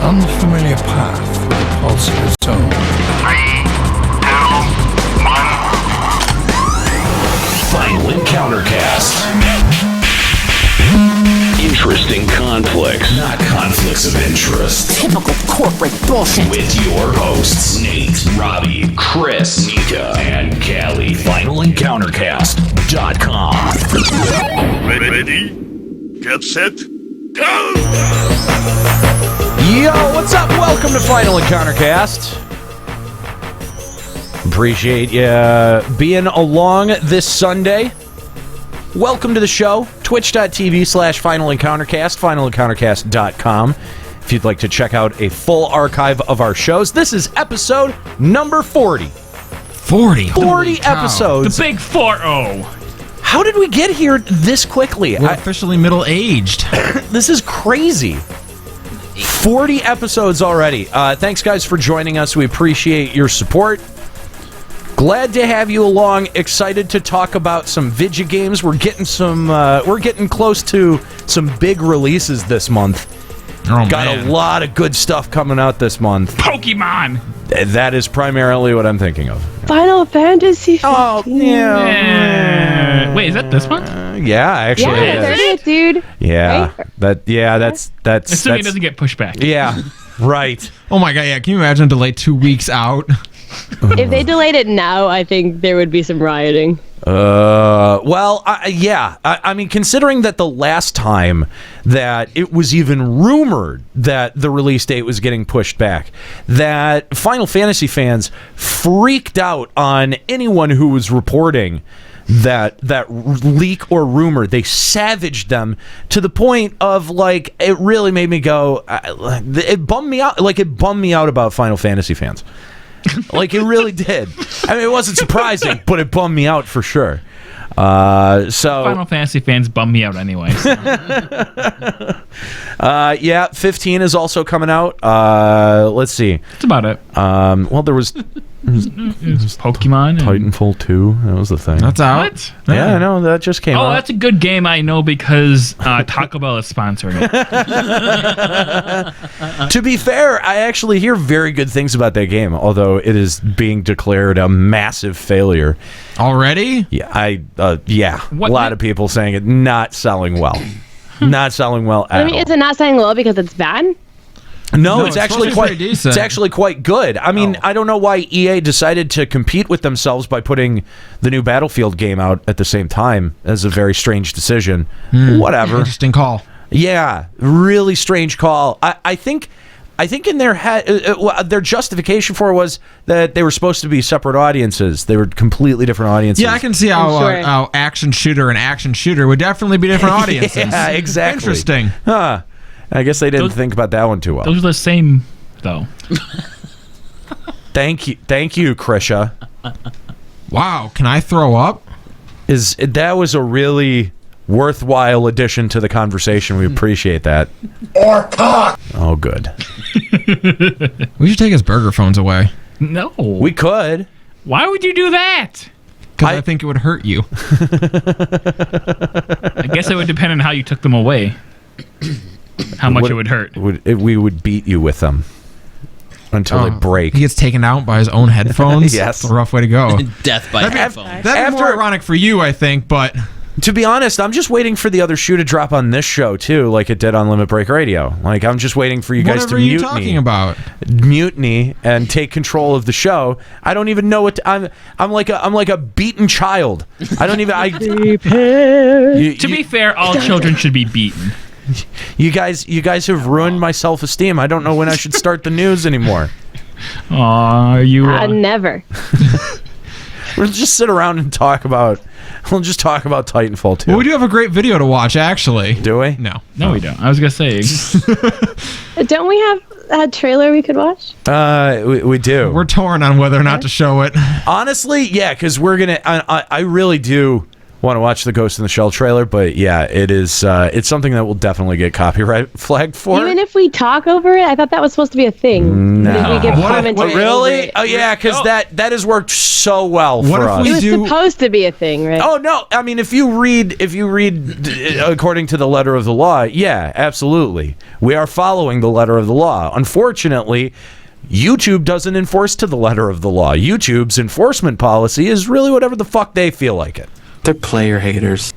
unfamiliar path with a pulse of its own. 3, 2, 1. Final Encounter Cast. Interesting conflicts, not conflicts of interest. Typical corporate bullshit. With your hosts, Nate, Robbie, Chris, Nika, and Callie. FinalEncounterCast.com. Ready? Get set? Go! Yo, what's up? Welcome to Final Encounter Cast. Appreciate you being along this Sunday. Welcome to the show. Twitch.tv/FinalEncounterCast, FinalEncounterCast.com. If you'd like to check out a full archive of our shows, this is episode number 40. 40 episodes. The big 4-0. How did we get here this quickly? We're officially middle-aged. This is crazy. 40 episodes already. Thanks, guys, for joining us. We appreciate your support. Glad to have you along. Excited to talk about some video games. We're getting close to some big releases this month. Oh, Got man. a lot of good stuff coming out this month. Pokemon. That is primarily what I'm thinking of. Final Fantasy 15. Oh, yeah. Wait, is that this one? Yeah, actually. Yeah, it is. 30th, dude. Yeah. Right? That's Assuming it doesn't get pushed back. Yeah. Right. Oh my god, yeah. Can you imagine a delay 2 weeks out? If they delayed it now, I think there would be some rioting. Well, I mean, considering that the last time that it was even rumored that the release date was getting pushed back, that Final Fantasy fans freaked out on anyone who was reporting that leak or rumor. They savaged them to the point of, like, it really made me go, it bummed me out. Like, it bummed me out about Final Fantasy fans. Like, it really did. I mean, it wasn't surprising, but it bummed me out for sure. Final Fantasy fans bum me out anyway. So. Yeah, 15 is also coming out. Let's see. That's about it. Well, there was Pokemon. Titanfall 2. That was the thing. That's out. What? Yeah, I know. That just came out. Oh, that's a good game. I know because Taco Bell is sponsoring it. To be fair, I actually hear very good things about that game, although it is being declared a massive failure. Already? Yeah, a lot of people saying it not selling well. Not selling well at I mean, all. is it not selling well because it's bad? No, it's actually supposed to be pretty decent. It's actually quite good. I mean, I don't know why EA decided to compete with themselves by putting the new Battlefield game out at the same time. That's a very strange decision. Whatever. Interesting call. Yeah, really strange call. I think in their head, their justification for it was that they were supposed to be separate audiences. They were completely different audiences. Yeah, I can see how action shooter and action shooter would definitly be different audiences. Yeah, exactly. Interesting. Huh. I guess they didn't think about that one too well. Those are the same, though. Thank you, Krisha. Wow, can I throw up? That was a really worthwhile addition to the conversation. We appreciate that. Or cock! Oh, good. We should take his burger phones away. No. We could. Why would you do that? Because I think it would hurt you. I guess it would depend on how you took them away. How much it would hurt. We would beat you with them until they break. He gets taken out by his own headphones? Yes. That's a rough way to go. Death by headphones. That'd be more ironic for you, I think, but... To be honest, I'm just waiting for the other shoe to drop on this show, too, like it did on Limit Break Radio. Like, I'm just waiting for you guys to mutiny. What are you talking about? Mutiny and take control of the show. I don't even know what I'm like a beaten child. I don't even... To be fair, all children should be beaten. You guys have ruined my self-esteem. I don't know when I should start the news anymore. Aw, Never. We'll just sit around and talk about Titanfall 2. Well, we do have a great video to watch, actually. Do we? No, we don't. I was gonna say. Don't we have a trailer we could watch? We do. We're torn on whether or not to show it. Honestly, yeah, because we're gonna. I really do want to watch the Ghost in the Shell trailer, but yeah, it is. It's something that will definitely get copyright flagged for. Even if we talk over it, I thought that was supposed to be a thing. No. That we give commentary over Really? it. Oh yeah, because that has worked so well What for if us. we It was do- supposed to be a thing, right? Oh no! I mean, if you read according to the letter of the law, yeah, absolutely, we are following the letter of the law. Unfortunately, YouTube doesn't enforce to the letter of the law. YouTube's enforcement policy is really whatever the fuck they feel like it. They're player haters.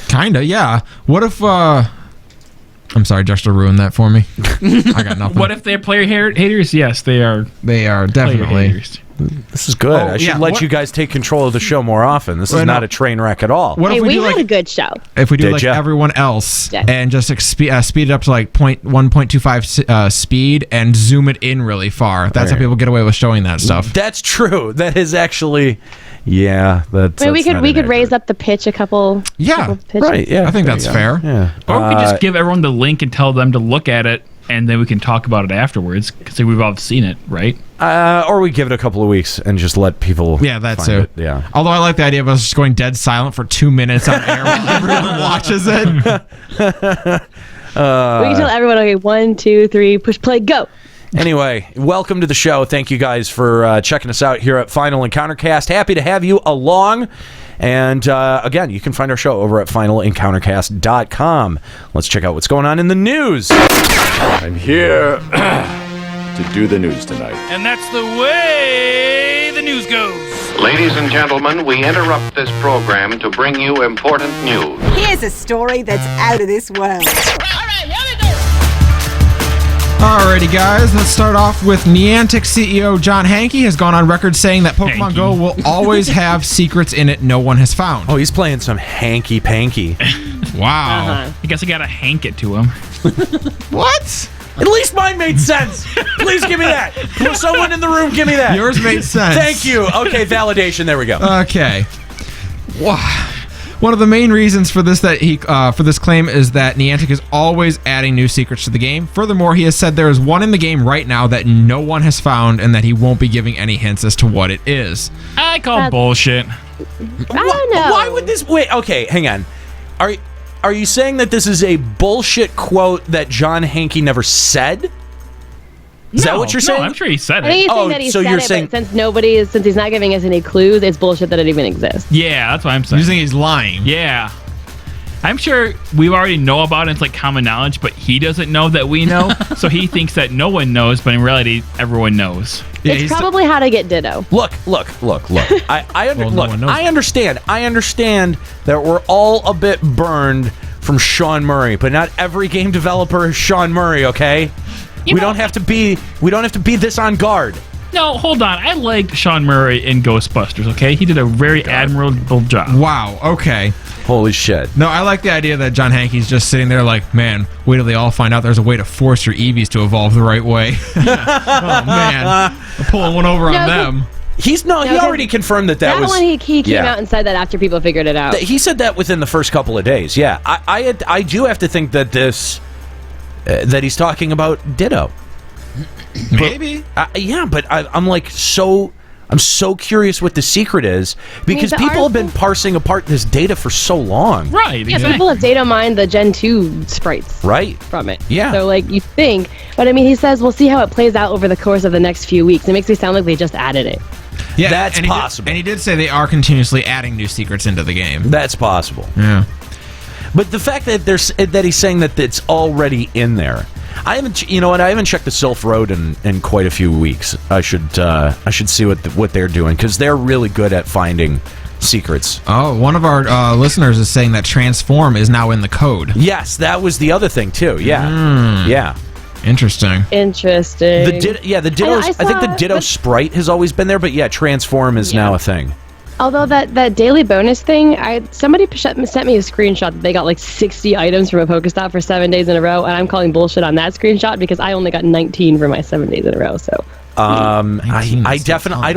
Kinda, yeah. What if I'm sorry, Dexter ruined that for me. I got nothing. What if they're player haters? Yes, they are. They are Player definitely. haters. This is good. Oh, I should yeah, let what- you guys take control of the show more often. This is Well, not no. a train wreck at all. What Hey, if we we do had a like good show. if we do Did like ya? everyone else Yeah. and just speed it up to like 1.25 speed and zoom it in really far? That's how Right. people get away with showing that stuff. That's true. That is actually, yeah. That's. I mean, we that's could not an raise up the pitch a couple. Yeah, couple pitches. Right. Yeah. I think there that's you go. fair. Yeah. Or we could just give everyone the link and tell them to look at it, and then we can talk about it afterwards because we've all seen it, right? Or we give it a couple of weeks and just let people. Yeah, that's find it. Yeah. Although I like the idea of us just going dead silent for 2 minutes on air while everyone watches it. We can tell everyone, okay, 1, 2, 3, push play, go. Anyway, welcome to the show. Thank you guys for checking us out here at Final Encountercast. Happy to have you along. And again, you can find our show over at finalencountercast.com. Let's check out what's going on in the news. I'm here to do the news tonight. And that's the way the news goes. Ladies and gentlemen, we interrupt this program to bring you important news. Here's a story that's out of this world. Alrighty, guys, let's start off with Niantic CEO John Hanke has gone on record saying that Pokemon Hanky. Go will always have secrets in it no one has found. Oh, he's playing some hanky-panky. Wow. I guess I gotta hank it to him. What? At least mine made sense. Please give me that. Someone in the room, give me that. Yours made sense. Thank you. Okay, validation. There we go. Okay. Wow. One of the main reasons for this for this claim is that Niantic is always adding new secrets to the game. Furthermore, he has said there is one in the game right now that no one has found and that he won't be giving any hints as to what it is. I call bullshit. I don't know. Why would this? Wait. Okay, hang on. Are you saying that this is a bullshit quote that John Hanke never said? Is that what you're saying? No, I'm sure he said I think it. he's saying that he said it, but since he's not giving us any clues, it's bullshit that it even exists. Yeah, that's what I'm saying. You think he's lying? Yeah. I'm sure we already know about it. It's like common knowledge, but he doesn't know that we know. So he thinks that no one knows, but in reality, everyone knows. Yeah, It's probably how to get Ditto. Look. I understand. I understand that we're all a bit burned from Sean Murray, but not every game developer is Sean Murray, okay? We don't have to be this on guard. No, hold on. I liked Sean Murray in Ghostbusters, okay? He did a very admirable job. Wow, okay. Holy shit. No, I like the idea that John Hanke's just sitting there like, man, wait till they all find out there's a way to force your Eevees to evolve the right way. Oh, man. I'm pulling one over on them. He already confirmed that was... one he came out and said that after people figured it out. He said that within the first couple of days, yeah. I do have to think that this... that he's talking about Ditto. Maybe. Yeah, but I'm so curious what the secret is because the people have been parsing apart this data for so long. Right. Yeah, exactly. people have data mined the Gen 2 sprites Right. from it. Yeah. So, you think. But, I mean, he says we'll see how it plays out over the course of the next few weeks. It makes me sound like they just added it. Yeah, That's and possible. And he did say they are continuously adding new secrets into the game. That's possible. Yeah. But the fact that that he's saying that it's already in there. I haven't checked the Sylph Road in quite a few weeks. I should see what they're doing because they're really good at finding secrets. Oh, one of our listeners is saying that Transform is now in the code. Yes, that was the other thing too. Yeah, yeah. Interesting. Interesting. The Ditto. I think the Ditto sprite has always been there, but yeah, Transform is now a thing. Although that daily bonus thing, somebody sent me a screenshot that they got 60 items from a Pokestop for 7 days in a row, and I'm calling bullshit on that screenshot because I only got 19 for my 7 days in a row. So I definitely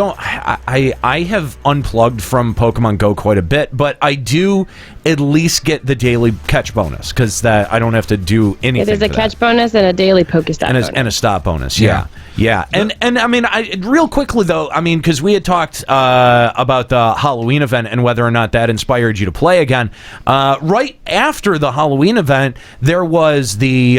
I have unplugged from Pokemon Go quite a bit, but I do at least get the daily catch bonus because that I don't have to do anything. Yeah, there's a for catch that. bonus and a daily Pokestop and bonus. and a stop bonus. Yeah. And I mean, real quickly though, I mean, because we had talked about the Halloween event and whether or not that inspired you to play again. Right after the Halloween event, there was the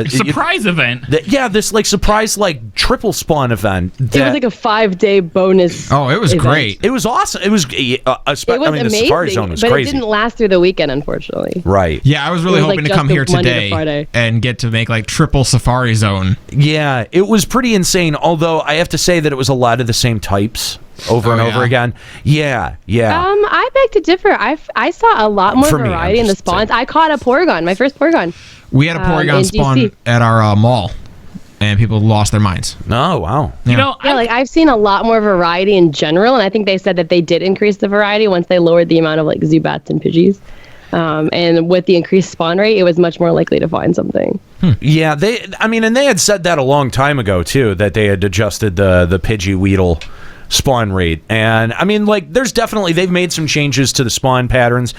surprise event. This like surprise like triple spawn event. It was like a 5-day bonus. Oh, it was event. great. It was awesome. It was. It was amazing, the Safari Zone was but crazy. it didn't last through the weekend, unfortunately. Right. Yeah, I was really It was, hoping like, to come just here the Monday to today Friday. and get to make like triple Safari Zone. Yeah, it was pretty insane. Although I have to say that it was a lot of the same types over and over again. Yeah. I beg to differ. I saw a lot more For me, variety I'm in the just spawns. I caught a Porygon, my first Porygon. We had a Porygon in spawn DC. at our mall, and people lost their minds. Oh, wow. You know, Yeah, I've seen a lot more variety in general, and I think they said that they did increase the variety once they lowered the amount of like Zubats and Pidgeys. And with the increased spawn rate, it was much more likely to find something. Yeah, they had said that a long time ago too, that they had adjusted the Pidgey Weedle spawn rate. And I mean, like, there's definitely, they've made some changes to the spawn patterns.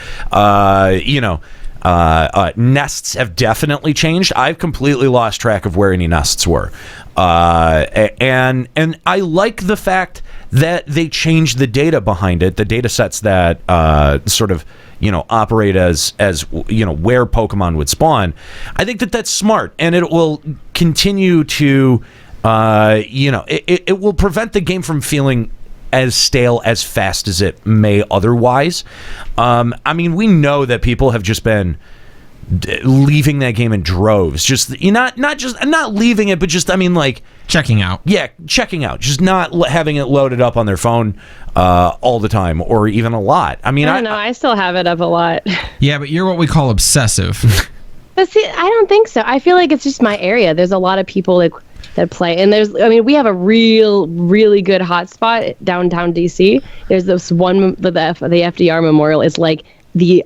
Nests have definitely changed. I've completely lost track of where any nests were. And I like the fact that they changed the data behind it, the data sets that sort of, operate as where Pokemon would spawn. I think that that's smart, and it will continue to, it will prevent the game from feeling as stale as fast as it may otherwise. I mean, we know that people have just been leaving that game in droves. Just not leaving it, but just checking out. Yeah, checking out. Just not having it loaded up on their phone all the time, or even a lot. I mean, I don't know. I still have it up a lot. Yeah, but you're what we call obsessive. But see, I don't think so. I feel like it's just my area. There's a lot of people that play, and we have a really good hotspot downtown DC. There's this one, the FDR Memorial is like the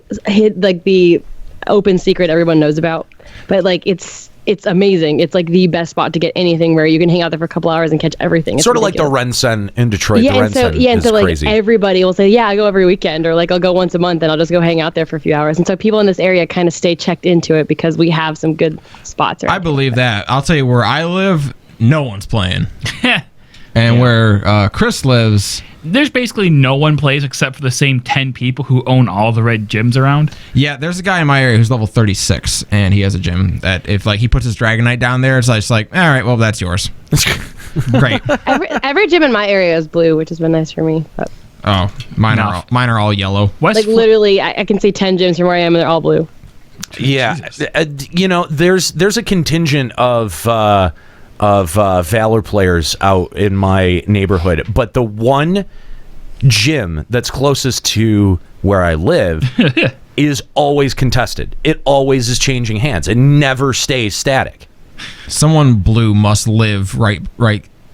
open secret everyone knows about, but like it's amazing. It's like the best spot to get anything, where you can hang out there for a couple hours and catch everything. It's sort of ridiculous. like the Rensen in Detroit. Yeah, the and so Rensen is like crazy. everybody will say, yeah, I go every weekend, or like I'll go once a month and I'll just go hang out there for a few hours. And so people in this area kind of stay checked into it because we have some good spots. I believe that. I'll tell you, where I live, no one's playing. And where Chris lives, there's basically no one plays except for the same 10 people who own all the red gyms around. yeah, there's a guy in my area who's level 36, and he has a gym that if like he puts his Dragonite down there, it's just like, all right, well, that's yours. Great. Every gym in my area is blue, which has been nice for me. But Oh, mine are all yellow. literally, I can see 10 gyms from where I am, and they're all blue. Yeah, there's a contingent of Valor players out in my neighborhood, but the one gym that's closest to where I live is always contested. It always is changing hands. It never stays static. Someone blue must live right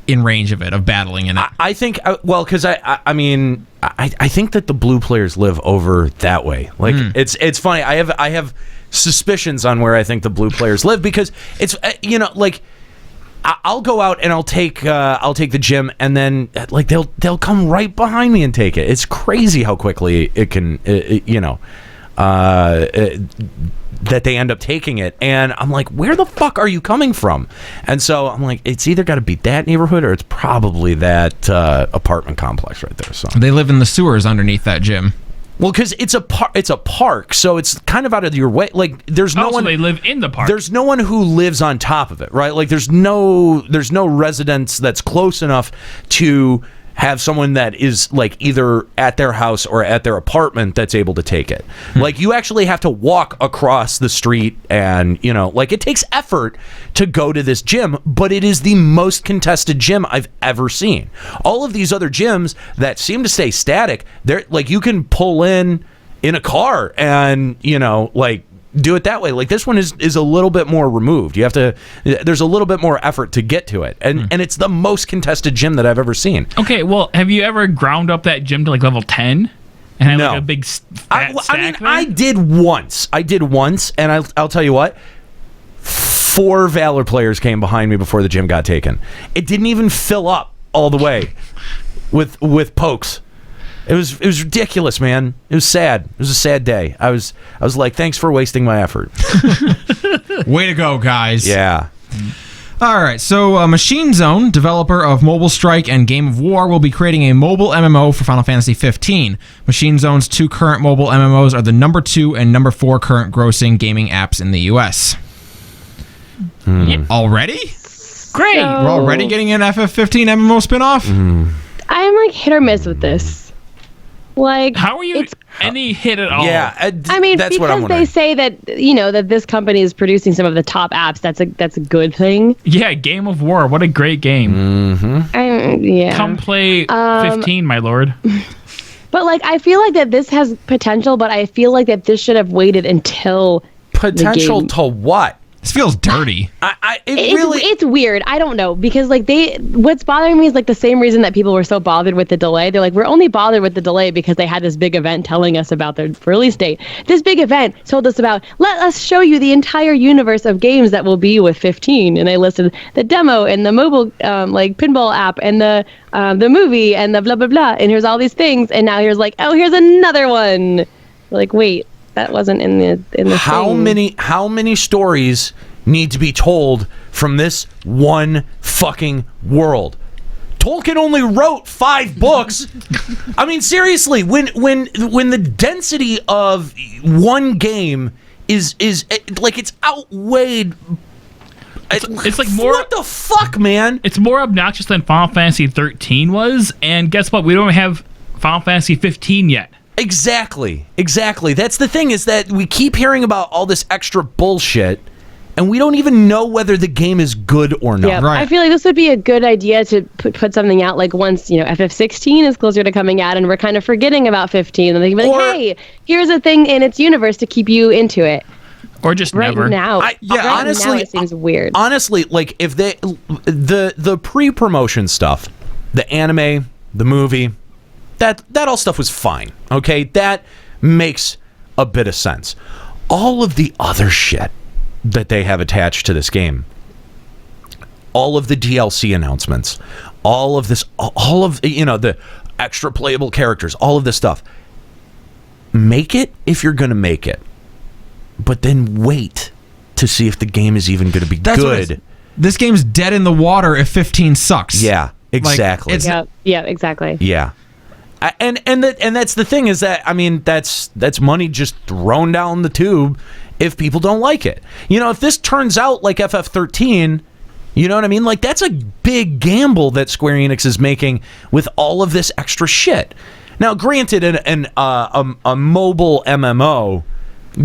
in range of it, of battling in it. I think, because I mean, I think that the blue players live over that way. Like, it's funny. I have suspicions on where I think the blue players live, because it's I'll go out and I'll take the gym, and then like they'll come right behind me and take it. It's crazy how quickly it can that they end up taking it, and I'm like, where the fuck are you coming from? And so I'm like, it's either got to be that neighborhood or it's probably that apartment complex right there. So They live in the sewers underneath that gym. well, because it's a park, so it's kind of out of your way. Like, there's no one. They live in the park. There's no one who lives on top of it, right? Like, there's no residence that's close enough to have someone that is like either at their house or at their apartment that's able to take it. Like, you actually have to walk across the street, and like, it takes effort to go to this gym, but it is the most contested gym I've ever seen. All of these other gyms that seem to stay static, they're like, you can pull in a car and like do it that way. Like, this one is a little bit more removed. You have to, there's a little bit more effort to get to it, and it's the most contested gym that I've ever seen. Okay, well, have you ever ground up that gym to like level 10 and had like a big fat stack there? I did once, and I'll tell you what, 4 Valor players came behind me before the gym got taken. It didn't even fill up. all the way with pokes. It was ridiculous, man. It was sad. It was a sad day. I was like, thanks for wasting my effort. Way to go, guys. Yeah. All right, so Machine Zone, developer of Mobile Strike and Game of War, will be creating a mobile MMO for Final Fantasy 15. Machine Zone's 2 current mobile MMOs are the number 2 and number 4 current grossing gaming apps in the U.S. Already? Great. We're already getting an FF15 MMO spinoff? I'm like hit or miss with this. Like, how are you any hit at all? Yeah, I mean, that's what I'm because they wondering. say that that this company is producing some of the top apps. That's a good thing. Yeah, Game of War. What a great game. Yeah. Come play 15, my lord. But like, I feel like that this has potential, but I feel like that this should have waited until Potential the game. to what? This feels dirty. It's weird. I don't know, because like what's bothering me is like the same reason that people were so bothered with the delay. They're like, we're only bothered with the delay because they had this big event telling us about their release date. This big event told us about, let us show you the entire universe of games that will be with 15. And they listed the demo and the mobile like pinball app and the movie and the blah blah blah. And here's all these things. And now here's like, oh, here's another one. Like, wait. That wasn't in the How many stories need to be told from this one fucking world? Tolkien only wrote 5 books. I mean, seriously, when the density of one game is like it's outweighed. It's like more. What the fuck, man? It's more obnoxious than Final Fantasy 13 was, and guess what? We don't have Final Fantasy 15 yet. Exactly. That's the thing, is that we keep hearing about all this extra bullshit, and we don't even know whether the game is good or not. Yeah, I feel like this would be a good idea to put something out like once FF16 is closer to coming out, and we're kind of forgetting about 15, and they can be like, hey, here's a thing in its universe to keep you into it. Or just right never. Now. Honestly, now it seems weird. Honestly, like if the pre-promotion stuff, the anime, the movie. That all stuff was fine, okay? That makes a bit of sense. All of the other shit that they have attached to this game, all of the DLC announcements, all of the extra playable characters, all of this stuff, make it if you're going to make it, but then wait to see if the game is even going to be good. This game's dead in the water if 15 sucks. Yeah, exactly. Yeah, exactly. Yeah. And that's the thing, is that, I mean, that's money just thrown down the tube if people don't like it. If this turns out like FF13, you know what I mean? Like, that's a big gamble that Square Enix is making with all of this extra shit. Now, granted, a mobile MMO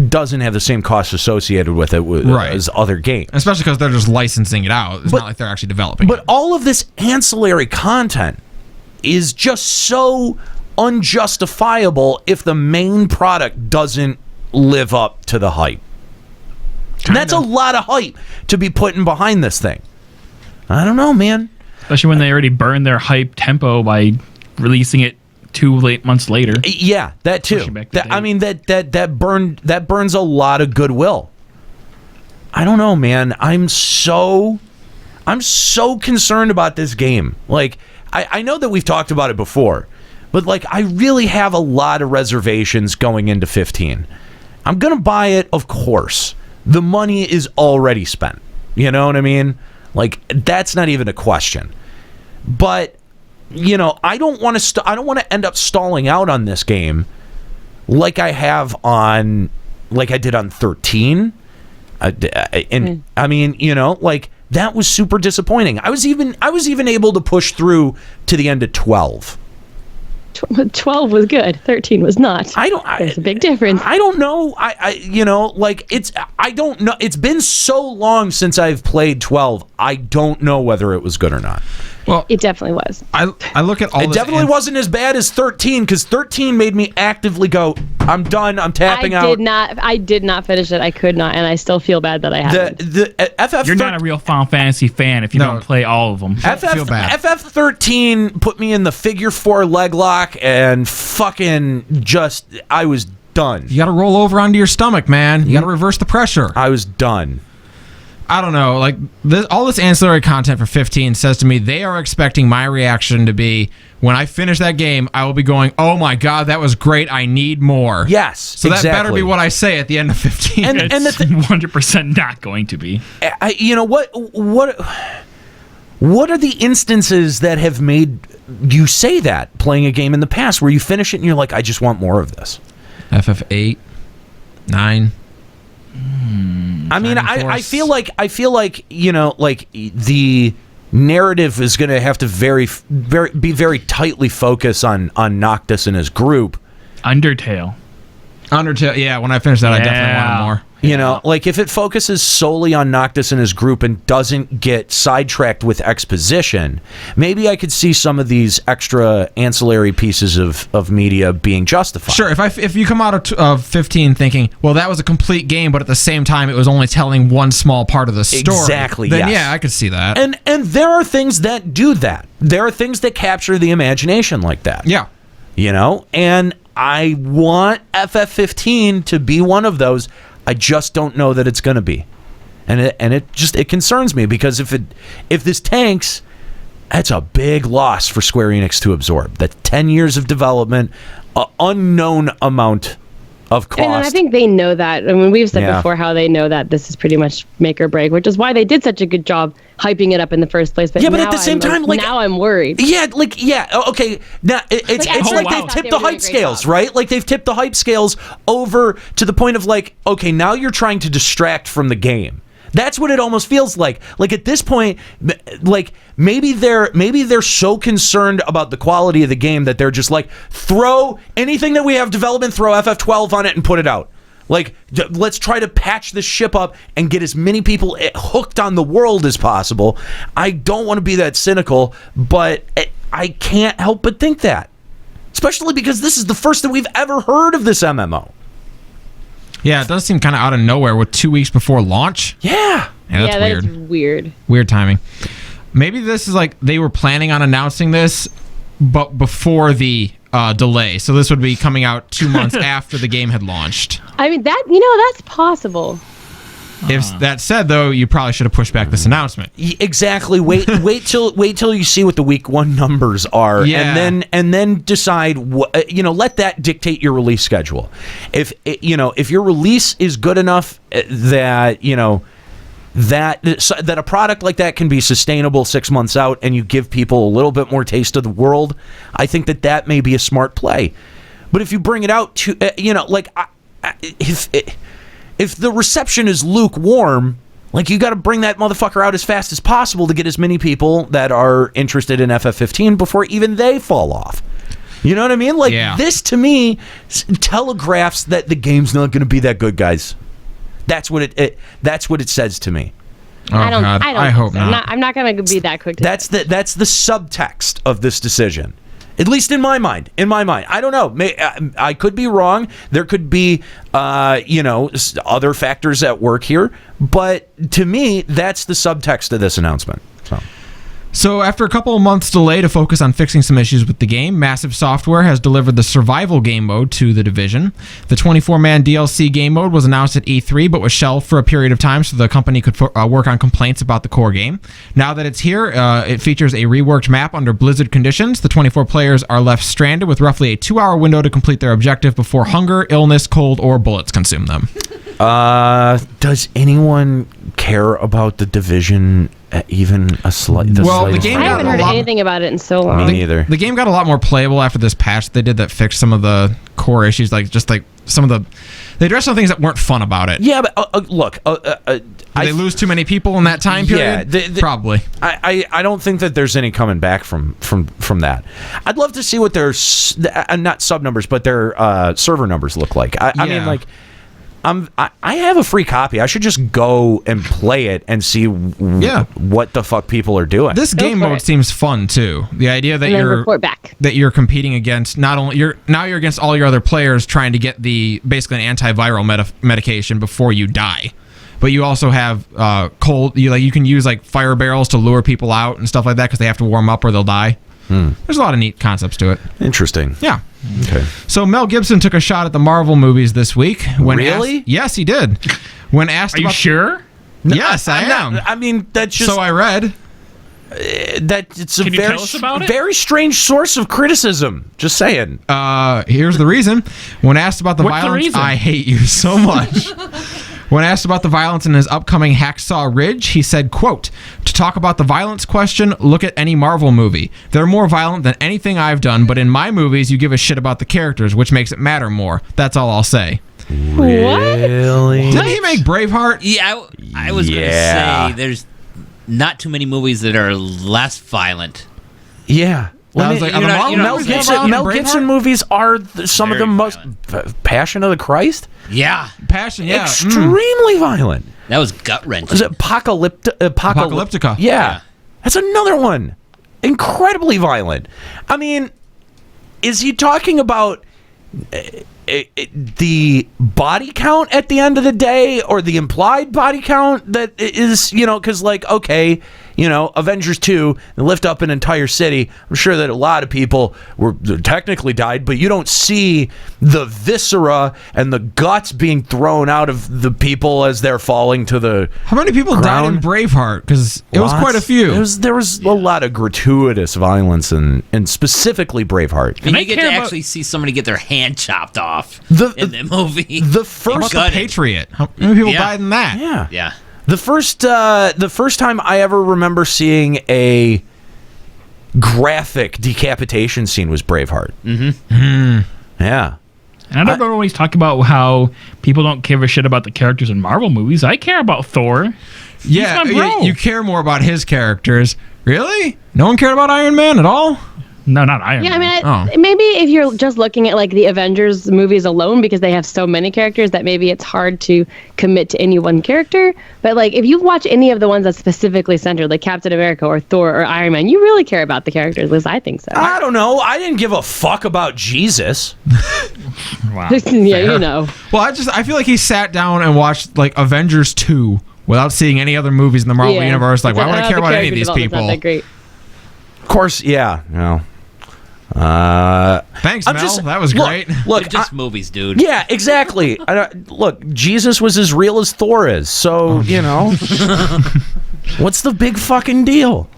doesn't have the same costs associated with it as other games. Especially because they're just licensing it out. It's not like they're actually developing it. But all of this ancillary content is just so unjustifiable if the main product doesn't live up to the hype. That's a lot of hype to be putting behind this thing. I don't know, man. Especially when they already burned their hype tempo by releasing it 2 months later. Yeah, that too. That burns a lot of goodwill. I don't know, man. I'm so concerned about this game. Like, I know that we've talked about it before, but like, I really have a lot of reservations going into 15. I'm gonna buy it, of course. The money is already spent. You know what I mean? Like, that's not even a question. But I don't want to end up stalling out on this game like I did on 13. I mean, like, that was super disappointing. I was even able to push through to the end of 12. 12 was good. 13 was not. There's a big difference. I don't know. I don't know. It's been so long since I've played 12. I don't know whether it was good or not. Well, it definitely was. I look at all. It definitely wasn't as bad as 13, because 13 made me actively go, I'm done. I'm tapping out. I did not finish it. I could not, and I still feel bad that I haven't. You're not a real Final Fantasy fan if you don't play all of them. FF13 put me in the figure 4 leg lock, and fucking I was done. You got to roll over onto your stomach, man. You got to reverse the pressure. I was done. I don't know. Like all this ancillary content for 15 says to me they are expecting my reaction to be when I finish that game, I will be going, "Oh my god, that was great! I need more." Yes, so that better be what I say at the end of 15. And it's 100% not going to be. You know what are the instances that have made you say that playing a game in the past where you finish it and you're like, I just want more of this? FF8, 9. I mean, I feel like like the narrative is going to have to be very tightly focused on Noctis and his group. Undertale, yeah. When I finish that, I definitely want more. You know, like if it focuses solely on Noctis and his group and doesn't get sidetracked with exposition, maybe I could see some of these extra ancillary pieces of media being justified. Sure, if you come out of 15 thinking, well, that was a complete game, but at the same time it was only telling one small part of the story. Exactly. Then yes. Yeah, I could see that. And there are things that do that. There are things that capture the imagination like that. Yeah. You know, and I want FF15 to be one of those. I just don't know that it's going to be, and it concerns me because if this tanks, that's a big loss for Square Enix to absorb. That 10 years of development, unknown amount of cost. And I think they know that. I mean, we've said before how they know that this is pretty much make or break, which is why they did such a good job hyping it up in the first place. But at the same time, now I'm worried. Okay. Now it's like they've tipped the hype scales, right? Like they've tipped the hype scales over to the point of like, okay, now you're trying to distract from the game. That's what it almost feels like. Like at this point, like maybe they're so concerned about the quality of the game that they're just like, throw anything that we have development, throw FF12 on it and put it out. Like, let's try to patch this ship up and get as many people hooked on the world as possible. I don't want to be that cynical, but I can't help but think that. Especially because this is the first that we've ever heard of this MMO. Yeah, it does seem kind of out of nowhere with 2 weeks before launch. Yeah. That's weird. That's weird. Weird timing. Maybe this is like they were planning on announcing this, but before the delay. So this would be coming out 2 months after the game had launched. I mean, that's possible. If that said, though, you probably should have pushed back this announcement. Exactly. Wait till you see what the week one numbers are, and then decide what let that dictate your release schedule. If your release is good enough that that a product like that can be sustainable 6 months out, and you give people a little bit more taste of the world, I think that may be a smart play. But if you bring it out to if the reception is lukewarm, like you got to bring that motherfucker out as fast as possible to get as many people that are interested in FF15 before even they fall off. You know what I mean? Like this to me telegraphs that the game's not going to be that good, guys. That's what it says to me. Oh, I hope not. I'm not going to be that quick. That's the subtext of this decision. At least in my mind. I don't know. I could be wrong. There could be, other factors at work here. But to me, that's the subtext of this announcement. So after a couple of months delay to focus on fixing some issues with the game, Massive Software has delivered the survival game mode to The Division. The 24-man DLC game mode was announced at E3, but was shelved for a period of time so the company could work on complaints about the core game. Now that it's here, it features a reworked map under Blizzard conditions. The 24 players are left stranded with roughly a 2-hour window to complete their objective before hunger, illness, cold, or bullets consume them. Does anyone care about The Division even a slight? The game I haven't heard anything about it in so long. Me neither. The game got a lot more playable after this patch they did that fixed some of the core issues, like some of the. They addressed some things that weren't fun about it. Yeah, but look, did they lose too many people in that time period? Yeah, probably. I don't think that there's any coming back from that. I'd love to see what their not sub numbers, but their server numbers look like. I mean, like. I have a free copy. I should just go and play it and see what the fuck people are doing. This game mode seems fun too. The idea that you're competing against you're against all your other players trying to get basically an antiviral medication before you die. But you also have cold. You can use like fire barrels to lure people out and stuff like that because they have to warm up or they'll die. There's a lot of neat concepts to it. Interesting. Yeah. Okay. So Mel Gibson took a shot at the Marvel movies this week. Really? Yes, he did. When asked, are you sure? Yes, I am. I mean, that's just So I read. that it's a Can you tell us about it? very strange source of criticism. Just saying. Here's the reason. When asked about the What's the violence, reason? I hate you so much. When asked about the violence in his upcoming Hacksaw Ridge, he said, quote, "To talk about the violence question, look at any Marvel movie. They're more violent than anything I've done, but in my movies, you give a shit about the characters, which makes it matter more. That's all I'll say." Really? Didn't he make Braveheart? Yeah, I was going to say there's not too many movies that are less violent. Yeah. I was like, are the Marvel Mel movies more Gibson, violent Mel than Gibson Braveheart? movies are some of the Very most Passion of the Christ. Yeah, Passion, yeah. Extremely violent. that was gut wrenching. Is it Apocalyptica. Yeah. That's another one. Incredibly violent. I mean, is he talking about the body count at the end of the day, or the implied body count that is, because okay, Avengers 2, they lift up an entire city. I'm sure that a lot of people were technically died, but you don't see the viscera and the guts being thrown out of the people as they're falling to the How many people died in ground. Braveheart? Because it was Lots. quite a few. There was a lot of gratuitous violence in specifically Braveheart. And I you get care to about- actually see somebody get their hand chopped off The- in the movie. The How first about the gutted. Patriot? How many people Yeah. died in that? yeah. Yeah. The first time I ever remember seeing a graphic decapitation scene was Braveheart. Mm-hmm. Yeah. And I don't know when he's talking about how people don't give a shit about the characters in Marvel movies. I care about Thor. Yeah, He's my bro. you care more about his characters. Really? No one cared about Iron Man at all? No, not Iron Yeah, I Man. mean, maybe if you're just looking at like the Avengers movies alone, because they have so many characters that maybe it's hard to commit to any one character. But like, if you watch any of the ones that's specifically centered, like Captain America or Thor or Iron Man, you really care about the characters. At least I think so. I don't know. I didn't give a fuck about Jesus. Wow. yeah, Well, I feel like he sat down and watched like Avengers 2 without seeing any other movies in the Marvel Yeah. universe. Like, why would I The care about any of character these development's not people? that great. Of course, yeah. Thanks, I'm Mel. just- That was look, great. Look, They're just movies, dude. yeah, exactly. Look, Jesus was as real as Thor is, so what's the big fucking deal,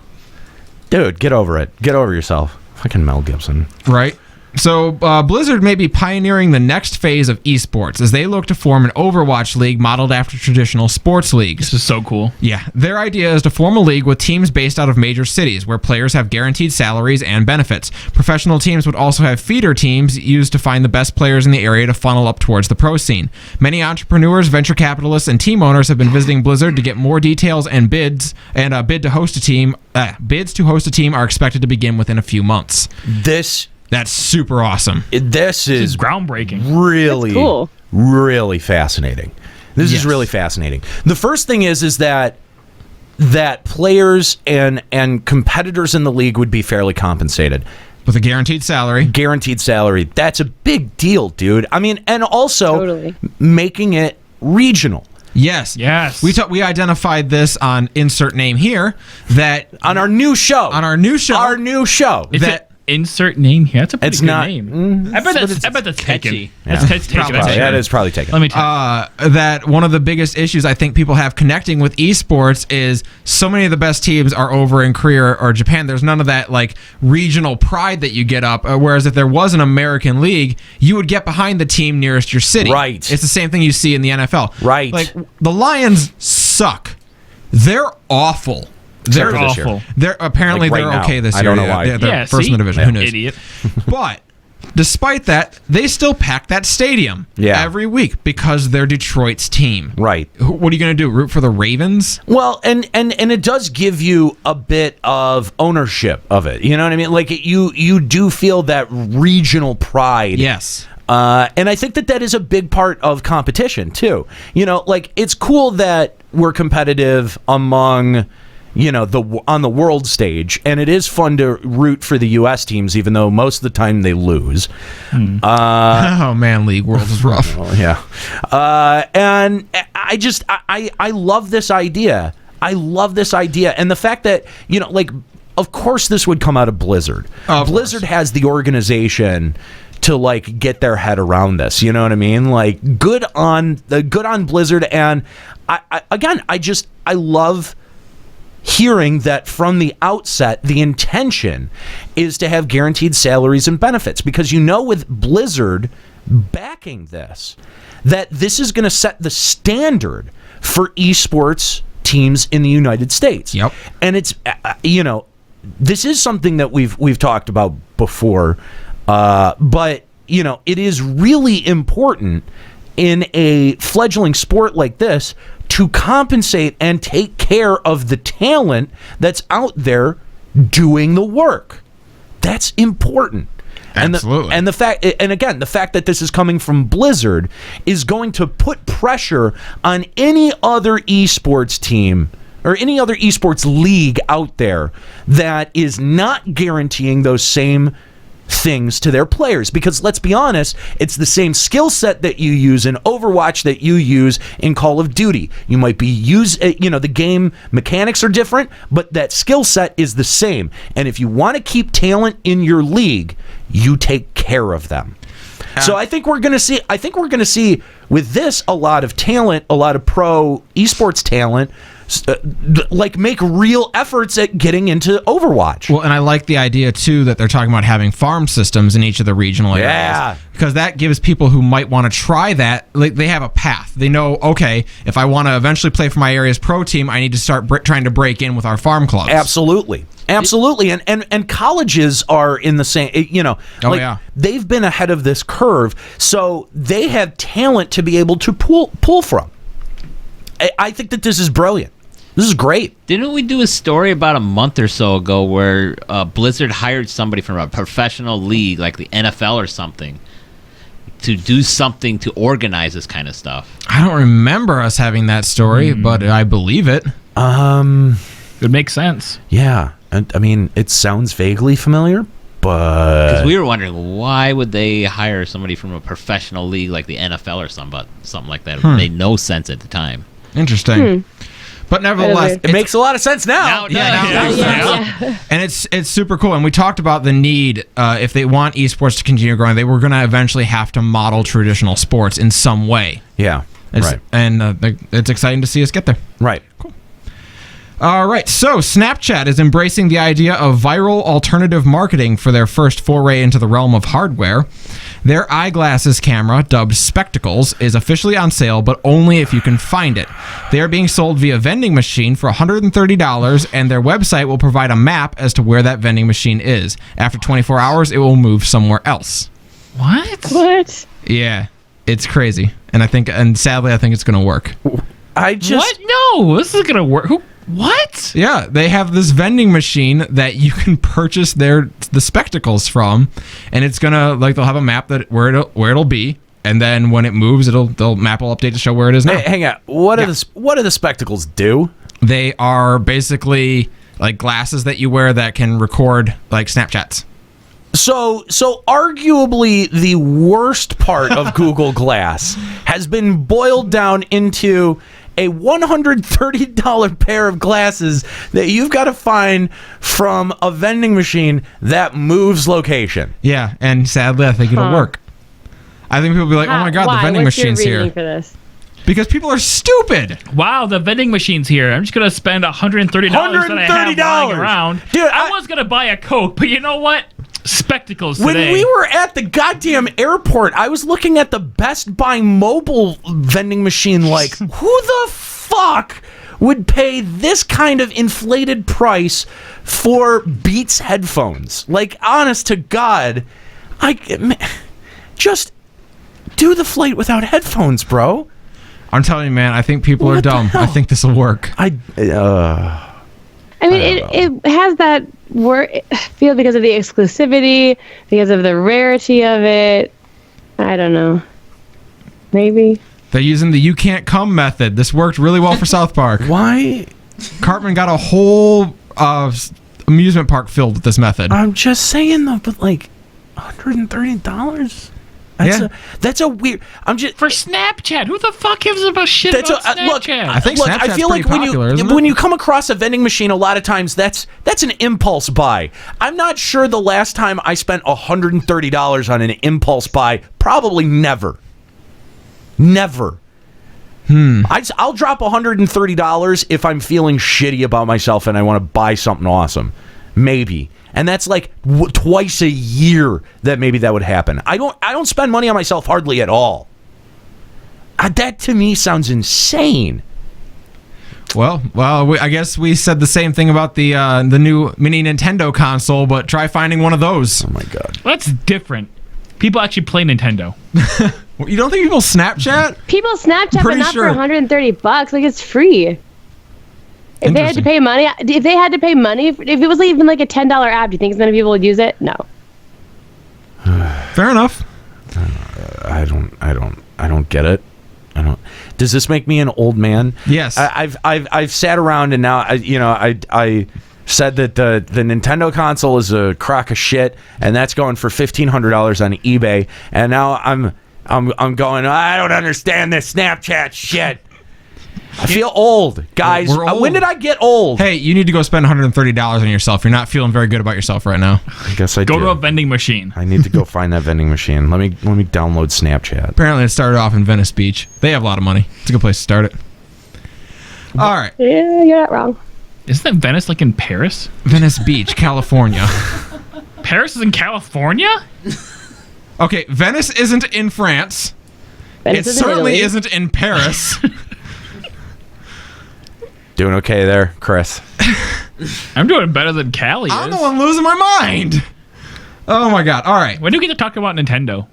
dude? Get over it. Get over yourself. Fucking Mel Gibson. Right. So Blizzard may be pioneering the next phase of esports as they look to form an Overwatch league modeled after traditional sports leagues. This is so cool. Yeah, their idea is to form a league with teams based out of major cities where players have guaranteed salaries and benefits. Professional teams would also have feeder teams used to find the best players in the area to funnel up towards the pro scene. Many entrepreneurs, venture capitalists, and team owners have been visiting Blizzard to get more details and bids. And bids to host a team are expected to begin within a few months. That's super awesome. This is groundbreaking. Really That's cool. Really fascinating. This is really fascinating. The first thing is that players and competitors in the league would be fairly compensated with a guaranteed salary. Guaranteed salary. That's a big deal, dude. I mean, and also making it regional. Yes. We identified this on insert name here that on our new show. Is it insert name here? That's a pretty It's good not- name. I bet that's taken. Yeah. It's taken. That is probably taken. Let me tell you. that one of the biggest issues I think people have connecting with esports is so many of the best teams are over in Korea or Japan. There's none of that like regional pride that you get up. Whereas if there was an American league, you would get behind the team nearest your city. Right. It's the same thing you see in the NFL. Right. Like the Lions suck. They're awful. They're awful. They're apparently Like right they're now. okay this year. I don't know why. They're first in the division. Who knows? Idiot. But despite that, they still pack that stadium every week because they're Detroit's team. Right. What are you going to do? Root for the Ravens? Well, and it does give you a bit of ownership of it. You know what I mean? Like you do feel that regional pride. Yes. And I think that is a big part of competition too. Like it's cool that we're competitive among on the world stage, and it is fun to root for the U.S. teams, even though most of the time they lose. Oh man, League World is rough. Yeah, and I love this idea. I love this idea, and the fact that like of course this would come out of Blizzard. Blizzard has the organization to like get their head around this. You know what I mean? Like good on Blizzard. And I love hearing that from the outset, the intention is to have guaranteed salaries and benefits, because with Blizzard backing this, that this is going to set the standard for esports teams in the United States. Yep. And it's this is something that we've talked about before, but it is really important in a fledgling sport like this to compensate and take care of the talent that's out there doing the work. That's important. Absolutely. And the fact that this is coming from Blizzard is going to put pressure on any other esports team or any other esports league out there that is not guaranteeing those same things to their players, because let's be honest, it's the same skill set that you use in Overwatch that you use in Call of Duty. You might be the game mechanics are different, but that skill set is the same. And if you want to keep talent in your league, you take care of them. So I think we're going to see with this a lot of talent, a lot of pro esports talent make real efforts at getting into Overwatch. Well, and I like the idea too that they're talking about having farm systems in each of the regional areas. Yeah. Because that gives people who might want to try that, like, they have a path. They know, okay, if I want to eventually play for my area's pro team, I need to start trying to break in with our farm clubs. Absolutely. And colleges are in the same, they've been ahead of this curve, so they have talent to be able to pull from. I think that this is brilliant. This is great. Didn't we do a story about a month or so ago where Blizzard hired somebody from a professional league, like the NFL or something, to do something to organize this kind of stuff? I don't remember us having that story, but I believe it. It makes sense. Yeah. I mean, it sounds vaguely familiar, but... Because we were wondering, why would they hire somebody from a professional league like the NFL or something like that? It made no sense at the time. Interesting. But nevertheless, it makes a lot of sense now. And it's super cool. And we talked about the need, if they want esports to continue growing, they were going to eventually have to model traditional sports in some way. Yeah, right. And it's exciting to see us get there. Right. Cool. All right, so Snapchat is embracing the idea of viral alternative marketing for their first foray into the realm of hardware. Their eyeglasses camera, dubbed Spectacles, is officially on sale, but only if you can find it. They are being sold via vending machine for $130, and their website will provide a map as to where that vending machine is. After 24 hours, it will move somewhere else. What? Yeah, it's crazy. And sadly, I think it's going to work. What? No, this is going to work. What? Yeah, they have this vending machine that you can purchase the spectacles from, and it's gonna they'll have a map that where it'll be, and then when it moves, the map will update to show where it is now. Hey, hang on, what do the spectacles do? They are basically like glasses that you wear that can record like Snapchats. So arguably the worst part of Google Glass has been boiled down into a $130 pair of glasses that you've got to find from a vending machine that moves location. Yeah, and sadly, I think it'll work. I think people will be like, oh my God, the vending machine's here. For this? Because people are stupid. Wow, the vending machine's here. I'm just going to spend $130 that I have lying around. Dude, I was going to buy a Coke, but you know what? Spectacles today. When we were at the goddamn airport, I was looking at the Best Buy mobile vending machine like, who the fuck would pay this kind of inflated price for Beats headphones? Like, honest to God, just do the flight without headphones, bro. I'm telling you, man, I think people are dumb. I think this will work. I mean, it has that feel because of the exclusivity, because of the rarity of it. I don't know. Maybe. They're using the you can't come method. This worked really well for South Park. Why? Cartman got a whole amusement park filled with this method. I'm just saying, though, but like $130? That's a weird. I'm just for Snapchat. Who the fuck gives a shit That's about Snapchat? I think Look, Snapchat's I feel like pretty popular, isn't it? when you come across a vending machine, a lot of times that's an impulse buy. I'm not sure the last time I spent $130 on an impulse buy. Probably never. I'll drop $130 if I'm feeling shitty about myself and I want to buy something awesome. Maybe. And that's like twice a year that maybe that would happen. I don't spend money on myself hardly at all. That to me sounds insane. Well, I guess we said the same thing about the new mini Nintendo console, but try finding one of those. Oh my god. Well, that's different. People actually play Nintendo. You don't think people Snapchat? People Snapchat, but Pretty not sure. for $130. Like, it's free. If they had to pay money, if it was even like a $10 app, do you think as many people would use it? No. Fair enough. I don't get it. Does this make me an old man? Yes. I've sat around and now I said that the Nintendo console is a crock of shit, and that's going for $1,500 on eBay. And now I'm going, I don't understand this Snapchat shit. I feel old, guys. We're old. When did I get old? Hey, you need to go spend $130 on yourself. You're not feeling very good about yourself right now. I guess I Go do. to a vending machine. I need to go find that vending machine. Let me download Snapchat. Apparently, it started off in Venice Beach. They have a lot of money. It's a good place to start it. All right. Yeah, you're not wrong. Isn't that Venice like in Paris? Venice Beach, California. Paris is in California? Okay, Venice isn't in France. Venice It is in certainly Italy. isn't in Paris. Doing okay there, Chris? I'm doing better than Callie I'm is. the one losing my mind. Oh my god. All right. When do we get to talk about Nintendo?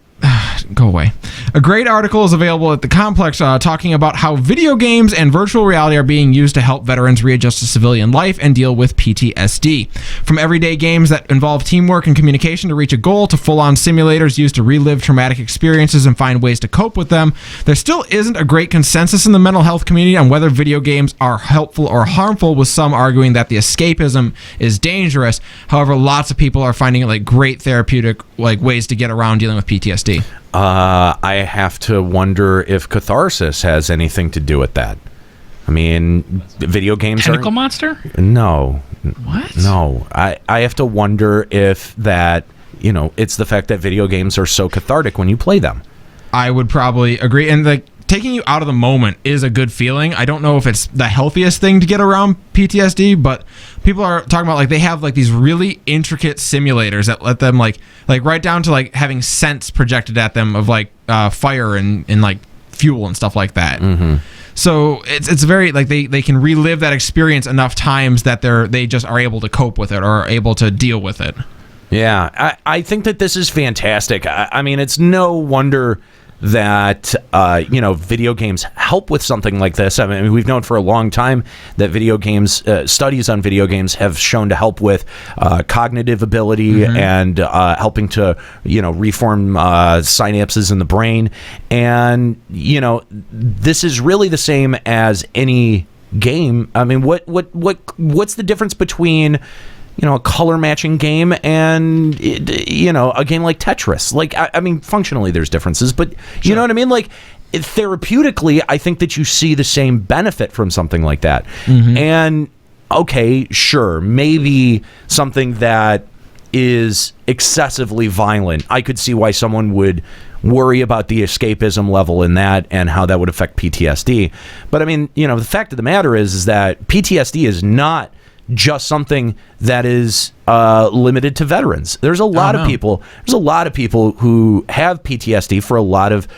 Go away. A great article is available at the Complex talking about how video games and virtual reality are being used to help veterans readjust to civilian life and deal with PTSD. From everyday games that involve teamwork and communication to reach a goal to full-on simulators used to relive traumatic experiences and find ways to cope with them, there still isn't a great consensus in the mental health community on whether video games are helpful or harmful, with some arguing that the escapism is dangerous. However, lots of people are finding it like great therapeutic ways to get around dealing with PTSD. I have to wonder if catharsis has anything to do with that. I mean, video games Tentacle are... monster? No. What? No. I have to wonder if that, it's the fact that video games are so cathartic when you play them. I would probably agree. And taking you out of the moment is a good feeling. I don't know if it's the healthiest thing to get around PTSD, but people are talking about they have these really intricate simulators that let them like right down to having scents projected at them of fire and fuel and stuff like that. Mm-hmm. So it's very they can relive that experience enough times that they just are able to cope with it or are able to deal with it. Yeah, I think that this is fantastic. I mean, it's no wonder that video games help with something like this. I mean, we've known for a long time that video games, studies on video games have shown to help with cognitive ability and helping to reform synapses in the brain. And this is really the same as any game. I mean, what's the difference between a color matching game and a game like Tetris? I mean, functionally there's differences, but you know what I mean? Therapeutically, I think that you see the same benefit from something like that. And okay, sure, maybe something that is excessively violent, I could see why someone would worry about the escapism level in that and how that would affect PTSD. But I mean, the fact of the matter is that PTSD is not just something that is limited to veterans. There's a lot of people. There's a lot of people who have PTSD for a lot of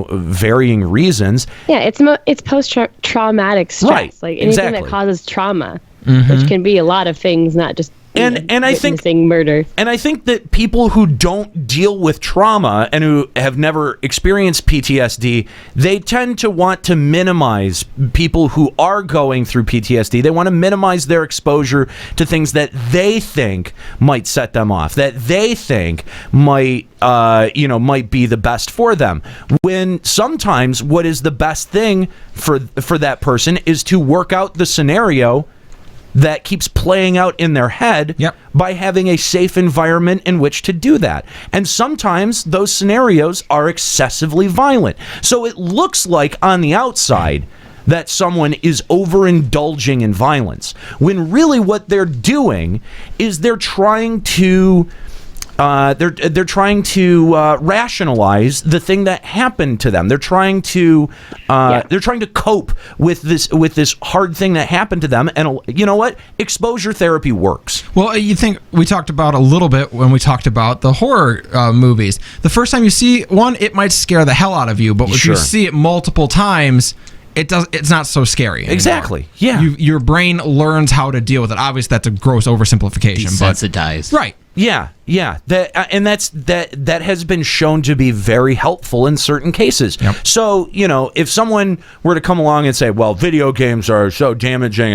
varying reasons. Yeah, it's post-traumatic stress, Right, anything exactly. that causes trauma, which can be a lot of things, not just And I think murder. And I think that people who don't deal with trauma and who have never experienced PTSD, they tend to want to minimize people who are going through PTSD. They want to minimize their exposure to things that they think might set them off, that they think might be the best for them. When sometimes what is the best thing for that person is to work out the scenario that keeps playing out in their head by having a safe environment in which to do that. And sometimes those scenarios are excessively violent. So it looks like on the outside that someone is overindulging in violence, when really what they're doing is they're trying to rationalize the thing that happened to them. They're trying to cope with this hard thing that happened to them. And you know what? Exposure therapy works. Well, you think we talked about a little bit when we talked about the horror movies. The first time you see one, it might scare the hell out of you, but if you see it multiple times, it's not so scary anymore. Exactly. Yeah. Your brain learns how to deal with it. Obviously, that's a gross oversimplification. Desensitized. Right. Yeah. That has been shown to be very helpful in certain cases. So, if someone were to come along and say, well, video games are so damaging,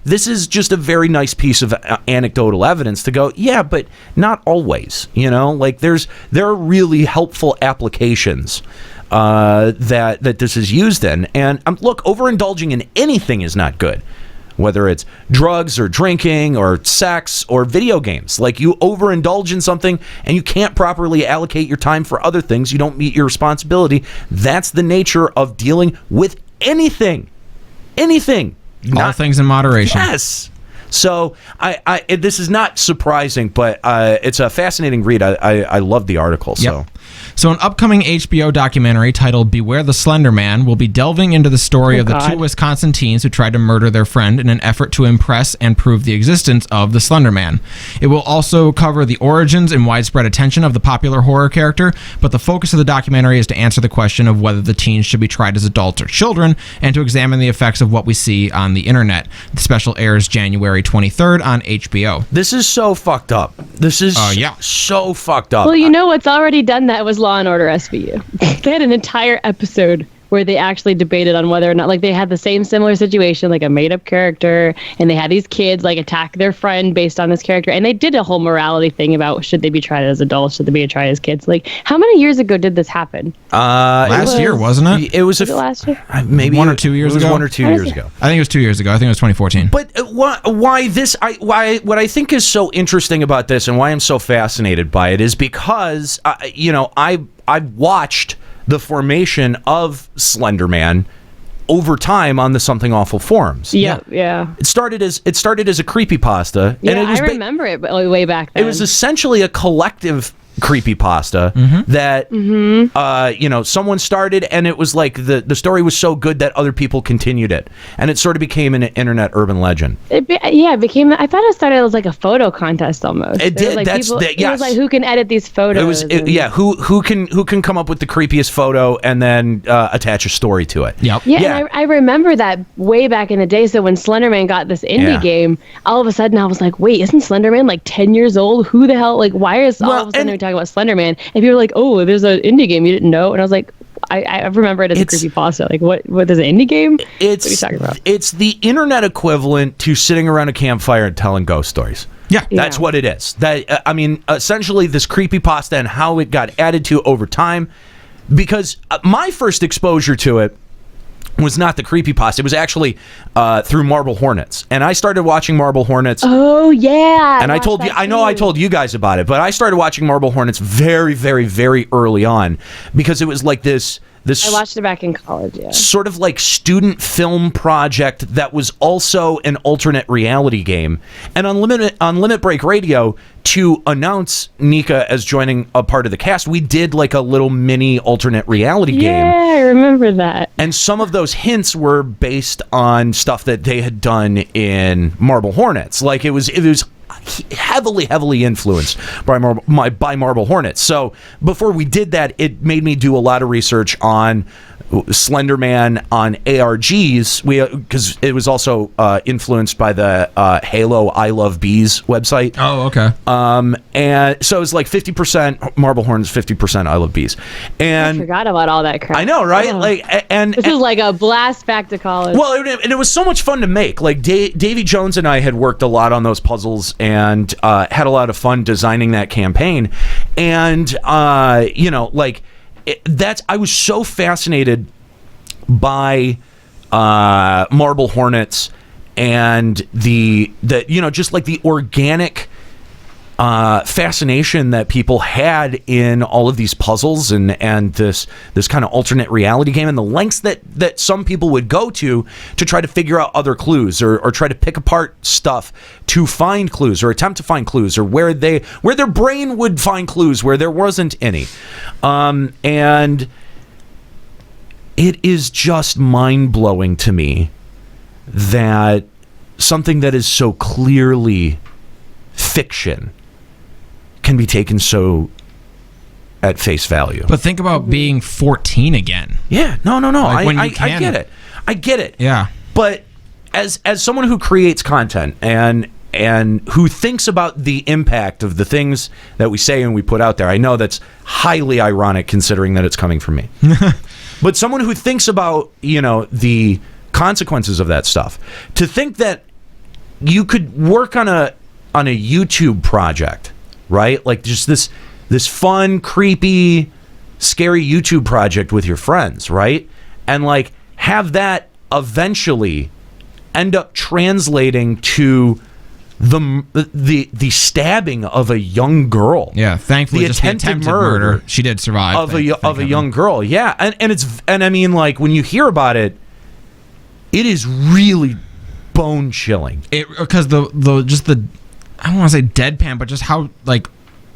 this is just a very nice piece of anecdotal evidence to go, yeah, but not always. There are really helpful applications that this is used in. And look, overindulging in anything is not good. Whether it's drugs or drinking or sex or video games. Like, you overindulge in something and you can't properly allocate your time for other things. You don't meet your responsibility. That's the nature of dealing with anything. Anything. All things in moderation. Yes. So this is not surprising, but it's a fascinating read. I love the article. So an upcoming HBO documentary titled Beware the Slender Man will be delving into the story of the two Wisconsin teens who tried to murder their friend in an effort to impress and prove the existence of the Slender Man. It will also cover the origins and widespread attention of the popular horror character, but the focus of the documentary is to answer the question of whether the teens should be tried as adults or children, and to examine the effects of what we see on the internet. The special airs January 23rd on HBO. This is so fucked up. This is so fucked up. Well, you know what's already done that was Law and Order SVU. They had an entire episode where they actually debated on whether or not, like, they had the similar situation, like a made-up character, and they had these kids attack their friend based on this character, and they did a whole morality thing about should they be tried as adults, should they be tried as kids. Like, how many years ago did this happen? Last year, wasn't it? It was last year. Maybe 1 or 2 years ago. 1 or 2 years ago. I think it was 2 years ago. I think it was 2014. But why this? What I think is so interesting about this, and why I'm so fascinated by it, is because I watched the formation of Slender Man over time on the Something Awful forums. Yeah. It started as a creepypasta. Yeah, and I remember it way back then. It was essentially a collective creepypasta that someone started, and it was like the story was so good that other people continued it, and it sort of became an internet urban legend. It became. I thought it started as like a photo contest almost. It did. It was like, who can edit these photos? Who can come up with the creepiest photo and then attach a story to it. Yeah. And I remember that way back in the day. So when Slenderman got this indie game, all of a sudden I was like, wait, isn't Slenderman like 10 years old? Who the hell? Like, why is all of a sudden we talking about Slenderman? And people were like, oh, there's an indie game you didn't know. And I was like, I remember it as a creepypasta. Like, what is an indie game? What are you talking about? It's the internet equivalent to sitting around a campfire and telling ghost stories. Yeah, that's what it is. That essentially this creepypasta and how it got added to over time. Because my first exposure to it was not the creepypasta. It was actually through Marble Hornets. And I started watching Marble Hornets. Oh, yeah. And I told you guys about it, but I started watching Marble Hornets very, very, very early on because it was like this I watched it back in college, yeah. Sort of like student film project that was also an alternate reality game. And on Limit Break Radio, to announce Nika as joining a part of the cast, we did like a little mini alternate reality game. Yeah, I remember that. And some of those hints were based on stuff that they had done in Marble Hornets. Like it was heavily influenced by Marble Hornets. So before we did that, it made me do a lot of research on Slenderman on ARGs, because it was also influenced by the Halo I Love Bees website. Oh, okay. And so it was like 50% Marble Hornets, 50% I Love Bees. And I forgot about all that crap. I know, right? Oh. This is like a blast back to college. Well, and it was so much fun to make. Like Davy Jones and I had worked a lot on those puzzles and had a lot of fun designing that campaign. And I was so fascinated by Marble Hornets and the just like the organic fascination that people had in all of these puzzles and this kind of alternate reality game, and the lengths that some people would go to try to figure out other clues or try to pick apart stuff to find clues or attempt to find clues, or where their brain would find clues where there wasn't any. And it is just mind-blowing to me that something that is so clearly fiction can be taken so at face value. But think about being 14 again. Yeah, no. Like when I you can. I get it. Yeah. But as someone who creates content and who thinks about the impact of the things that we say and we put out there, I know that's highly ironic considering that it's coming from me. But someone who thinks about, the consequences of that stuff, to think that you could work on a YouTube project, right? Like just this fun, creepy, scary YouTube project with your friends, right? And like have that eventually end up translating to the stabbing of a young girl. Yeah, thankfully, the just the attempted murder. She did survive of a young girl. Yeah, and I mean, like when you hear about it, it is really bone chilling. Because the I don't want to say deadpan, but just how like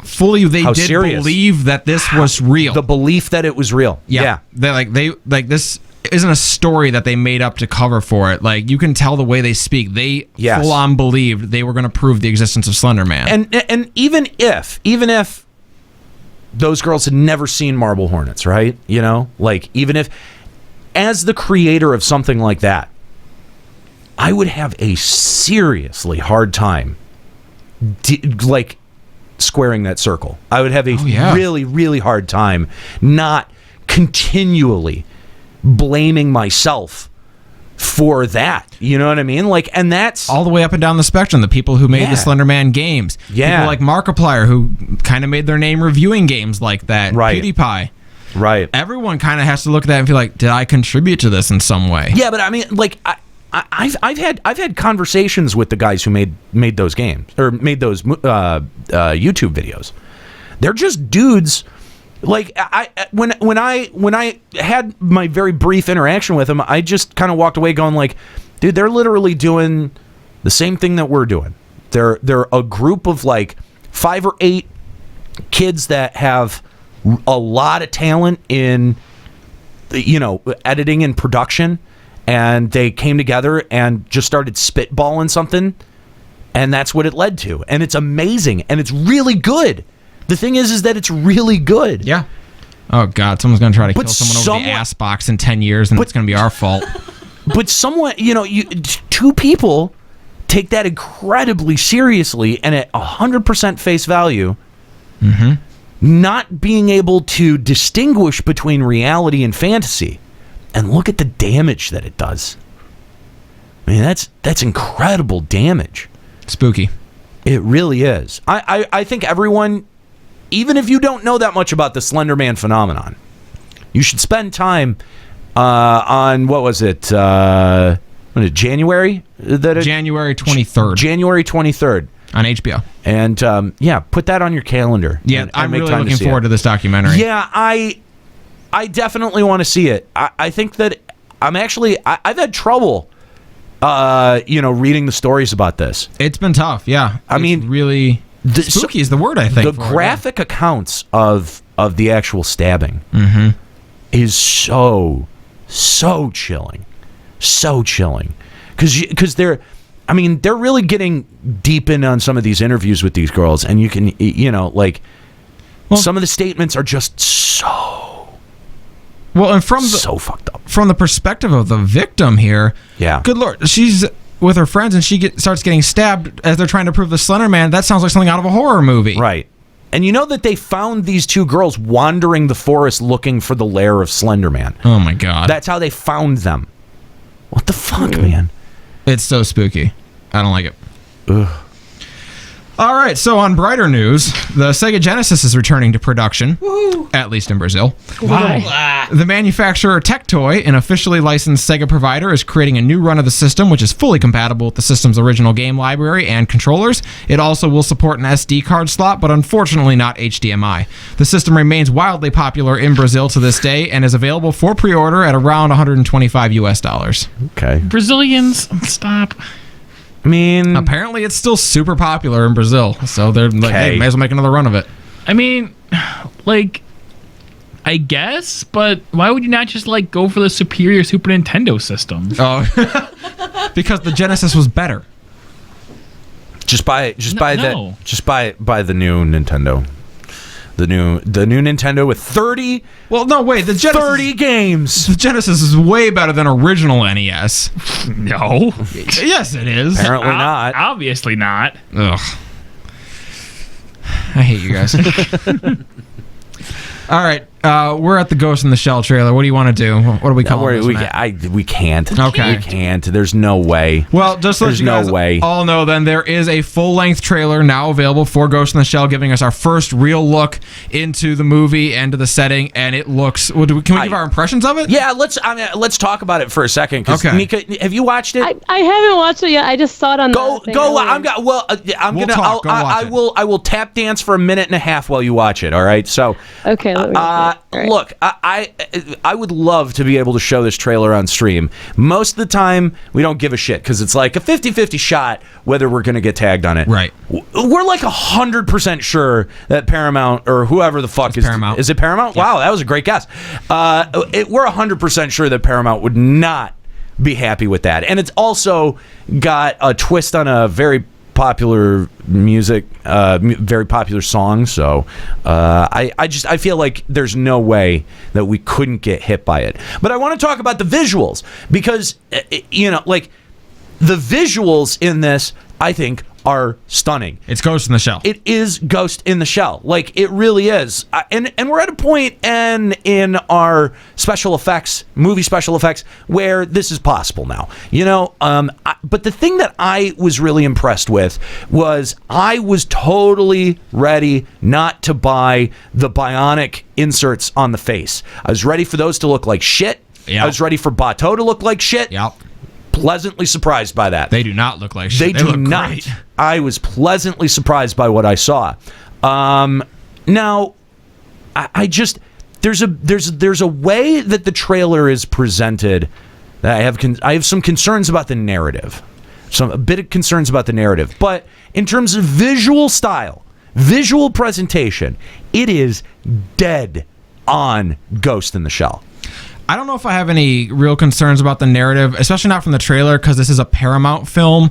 fully they did serious. Believe that this was real. The belief that it was real. Yeah. They this isn't a story that they made up to cover for it. Like you can tell the way they speak. They full on believed they were going to prove the existence of Slender Man. And even if those girls had never seen Marble Hornets, right? Like even if, as the creator of something like that, I would have a seriously hard time like squaring that circle. I would have a really, really hard time not continually blaming myself for that. You know what I mean? Like, and that's all the way up and down the spectrum. The people who made the Slender Man games. Yeah. People like Markiplier who kind of made their name reviewing games like that. Right. PewDiePie. Right. Everyone kind of has to look at that and feel like, did I contribute to this in some way? Yeah, but I mean, like, I've had conversations with the guys who made those games or made those YouTube videos. They're just dudes. Like when I had my very brief interaction with them, I just kind of walked away going like, dude, they're literally doing the same thing that we're doing. They're a group of like 5 or 8 kids that have a lot of talent in editing and production, and they came together and just started spitballing something, and that's what it led to. And it's amazing, and it's really good. The thing is that it's really good. Yeah. Oh God, someone's gonna try to kill someone over the ass box in 10 years, and it's gonna be our fault. But someone, two people take that incredibly seriously and at 100% face value. Mm-hmm. Not being able to distinguish between reality and fantasy, and look at the damage that it does. I mean, that's incredible damage. Spooky. It really is. I think everyone, even if you don't know that much about the Slender Man phenomenon, you should spend time on, what was it? January? January 23rd. January 23rd. On HBO. And put that on your calendar. Yeah, and I'm make really time to looking see forward to this documentary. Yeah, I definitely want to see it. I think that I've had trouble, reading the stories about this. It's been tough, yeah. I mean, really, spooky is the word, I think. The graphic accounts of the actual stabbing is so chilling. So chilling. Because they're really getting deep in on some of these interviews with these girls, and you can, some of the statements are just so and so fucked up. From the perspective of the victim here, yeah, good Lord, she's with her friends and she starts getting stabbed as they're trying to prove the Slender Man. That sounds like something out of a horror movie, right? And you know that they found these 2 girls wandering the forest looking for the lair of Slender Man. Oh my God, that's how they found them. What the fuck, man? It's so spooky. I don't like it. Ugh. All right, so on brighter news, the Sega Genesis is returning to production, at least in Brazil. Wow. The manufacturer Tectoy, an officially licensed Sega provider, is creating a new run of the system, which is fully compatible with the system's original game library and controllers. It also will support an SD card slot, but unfortunately not HDMI. The system remains wildly popular in Brazil to this day and is available for pre-order at around $125. Okay. Brazilians, stop. I mean, apparently it's still super popular in Brazil, so they're like, hey, may as well make another run of it. I mean, like, I guess, but why would you not just like go for the superior Super Nintendo system? Oh, because the Genesis was better. Just buy the new Nintendo. The new Nintendo with 30. Well, no, wait. The Genesis, 30 games. The Genesis is way better than original NES. No. Yes, it is. Apparently not. Obviously not. Ugh. I hate you guys. All right, we're at the Ghost in the Shell trailer. What do you want to do? What are we calling this, Matt? We can't. Okay. We can't. There's no way. Well, just so There's you guys no way. all know, then there is a full-length trailer now available for Ghost in the Shell, giving us our first real look into the movie and to the setting, and it looks. Well, can we give our impressions of it? Yeah, let's talk about it for a second. Okay. Nika, have you watched it? I haven't watched it yet. I just saw it on Go. I will tap dance for a minute and a half while you watch it. All right. So. Okay. Let me see. Right. Look, I would love to be able to show this trailer on stream. Most of the time, we don't give a shit because it's like a 50-50 shot whether we're going to get tagged on it. Right. We're like 100% sure that Paramount or whoever the fuck is Paramount. Is it Paramount? Yeah. Wow, that was a great guess. We're 100% sure that Paramount would not be happy with that. And it's also got a twist on a very popular music, very popular song. So I feel like there's no way that we couldn't get hit by it. But I want to talk about the visuals because like the visuals in this, I think, are stunning. It's Ghost in the Shell. It is Ghost in the Shell. Like, it really is. And we're at a point in our special effects, movie special effects, where this is possible now. But the thing that I was really impressed with was I was totally ready not to buy the bionic inserts on the face. I was ready for those to look like shit. Yep. I was ready for Bateau to look like shit. Yep. Pleasantly surprised by that. They do not look like shit. They do look not. Great. I was pleasantly surprised by what I saw. Now, I just there's a way that the trailer is presented that I have some concerns about the narrative. A bit of concerns about the narrative. But in terms of visual style, visual presentation, it is dead on Ghost in the Shell. I don't know if I have any real concerns about the narrative, especially not from the trailer, because this is a Paramount film.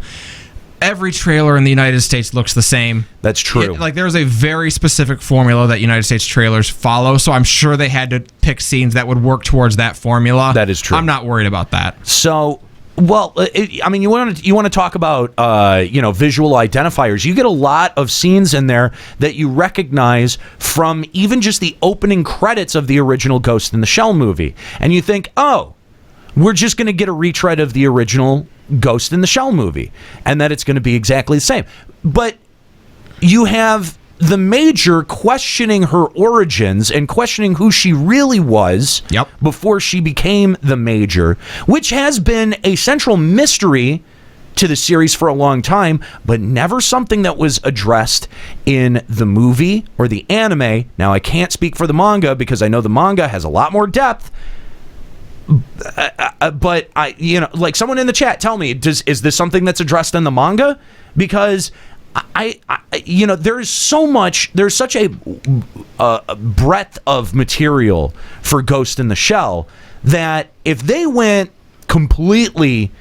Every trailer in the United States looks the same. That's true. There's a very specific formula that United States trailers follow, so I'm sure they had to pick scenes that would work towards that formula. That is true. I'm not worried about that. So, you want to talk about visual identifiers. You get a lot of scenes in there that you recognize from even just the opening credits of the original Ghost in the Shell movie, and you think, oh, we're just going to get a retread of the original Ghost in the Shell movie, and that it's going to be exactly the same. But you have the Major questioning her origins and questioning who she really was before she became the Major, which has been a central mystery to the series for a long time, but never something that was addressed in the movie or the anime. Now, I can't speak for the manga because I know the manga has a lot more depth. But like someone in the chat, tell me, is this something that's addressed in the manga? Because there's such a breadth of material for Ghost in the Shell that if they went completely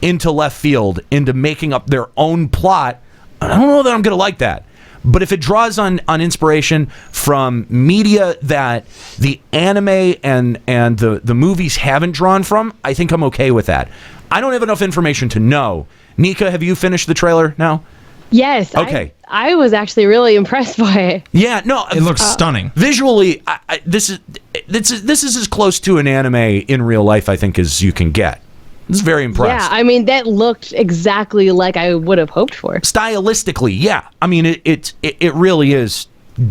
into left field, into making up their own plot, I don't know that I'm going to like that. But if it draws on inspiration from media that the anime and the movies haven't drawn from, I think I'm okay with that. I don't have enough information to know. Nika, have you finished the trailer now? Yes. Okay. I was actually really impressed by it. Yeah. No. It looks stunning. Visually, this is as close to an anime in real life, I think, as you can get. was very impressed. Yeah, I mean, that looked exactly like I would have hoped for. Stylistically, yeah. I mean, it really is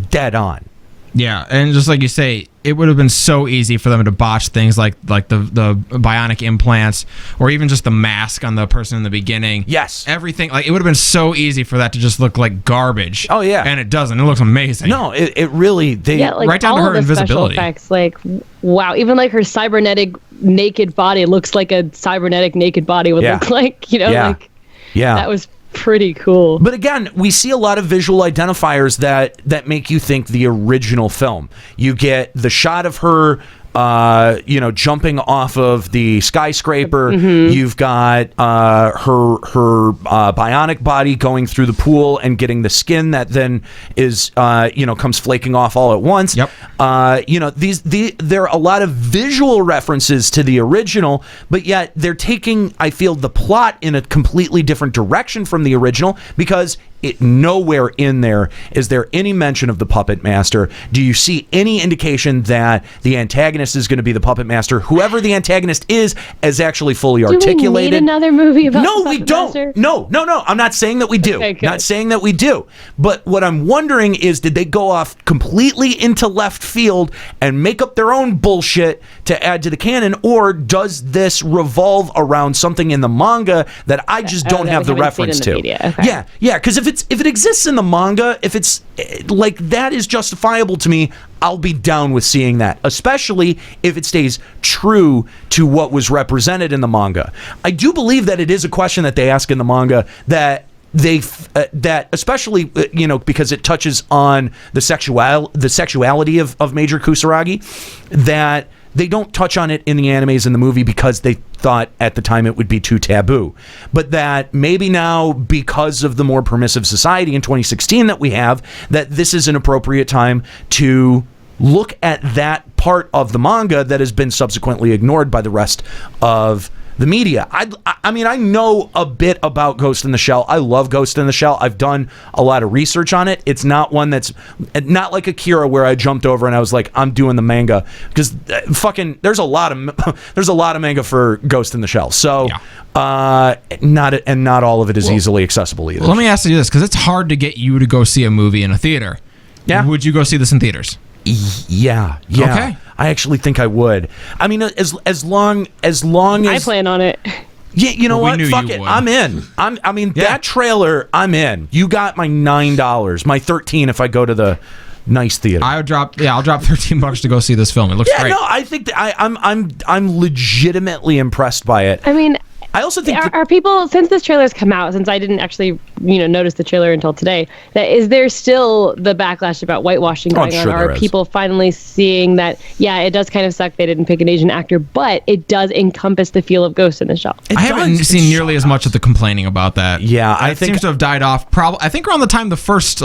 dead on. Yeah, and just like you say, it would have been so easy for them to botch things like the bionic implants, or even just the mask on the person in the beginning. Yes, everything. Like, it would have been so easy for that to just look like garbage. Oh yeah, and it doesn't. It looks amazing. No, it really right down to her invisibility. Special effects, like wow, even like her cybernetic naked body looks like a cybernetic naked body would look like. Like that was pretty cool. But again, we see a lot of visual identifiers that make you think the original film. You get the shot of her jumping off of the skyscraper. Mm-hmm. You've got her bionic body going through the pool and getting the skin that then is comes flaking off all at once. Yep. There are a lot of visual references to the original, but yet they're taking, I feel, the plot in a completely different direction from the original, because nowhere in there is there any mention of the puppet master. Do you see any indication that the antagonist is going to be the puppet master? Whoever the antagonist is actually fully articulated. Do we need another movie about No, the we puppet don't. master? No. I'm not saying that we do. Okay, good. Not saying that we do. But what I'm wondering is, did they go off completely into left field and make up their own bullshit to add to the canon, or does this revolve around something in the manga that I just don't have the reference to? Okay. Yeah, because if it exists in the manga, if it's like that is justifiable to me, I'll be down with seeing that, especially if it stays true to what was represented in the manga. I do believe that it is a question that they ask in the manga that that especially because it touches on the sexuality of Major Kusaragi, that they don't touch on it in the animes in the movie because they thought at the time it would be too taboo. But that maybe now, because of the more permissive society in 2016 that we have, that this is an appropriate time to look at that part of the manga that has been subsequently ignored by the rest of the media. I mean, I know a bit about Ghost in the Shell. I love Ghost in the Shell. I've done a lot of research on it. It's not one that's not like Akira, where I jumped over and I was like, I'm doing the manga, because there's a lot of manga for Ghost in the Shell. So not all of it is easily accessible either. Let me ask you this, because it's hard to get you to go see a movie in a theater. Yeah. Would you go see this in theaters? Yeah. Okay. I actually think I would. I mean, as long as I plan on it. Yeah, you know Well, we what? knew Fuck you it. would. I'm in. That trailer, I'm in. You got my $9, my $13 if I go to the nice theater. I'll drop $13 to go see this film. It looks great. No, I think that I'm legitimately impressed by it. I mean, I also think are people, since this trailer's come out, since I didn't actually notice the trailer until today, that is there still the backlash about whitewashing going on? Are people finally seeing that, it does kind of suck they didn't pick an Asian actor, but it does encompass the feel of Ghost in the Shell? I haven't seen nearly as much of the complaining about that. Yeah, I it think seems to have died off. I think around the time the first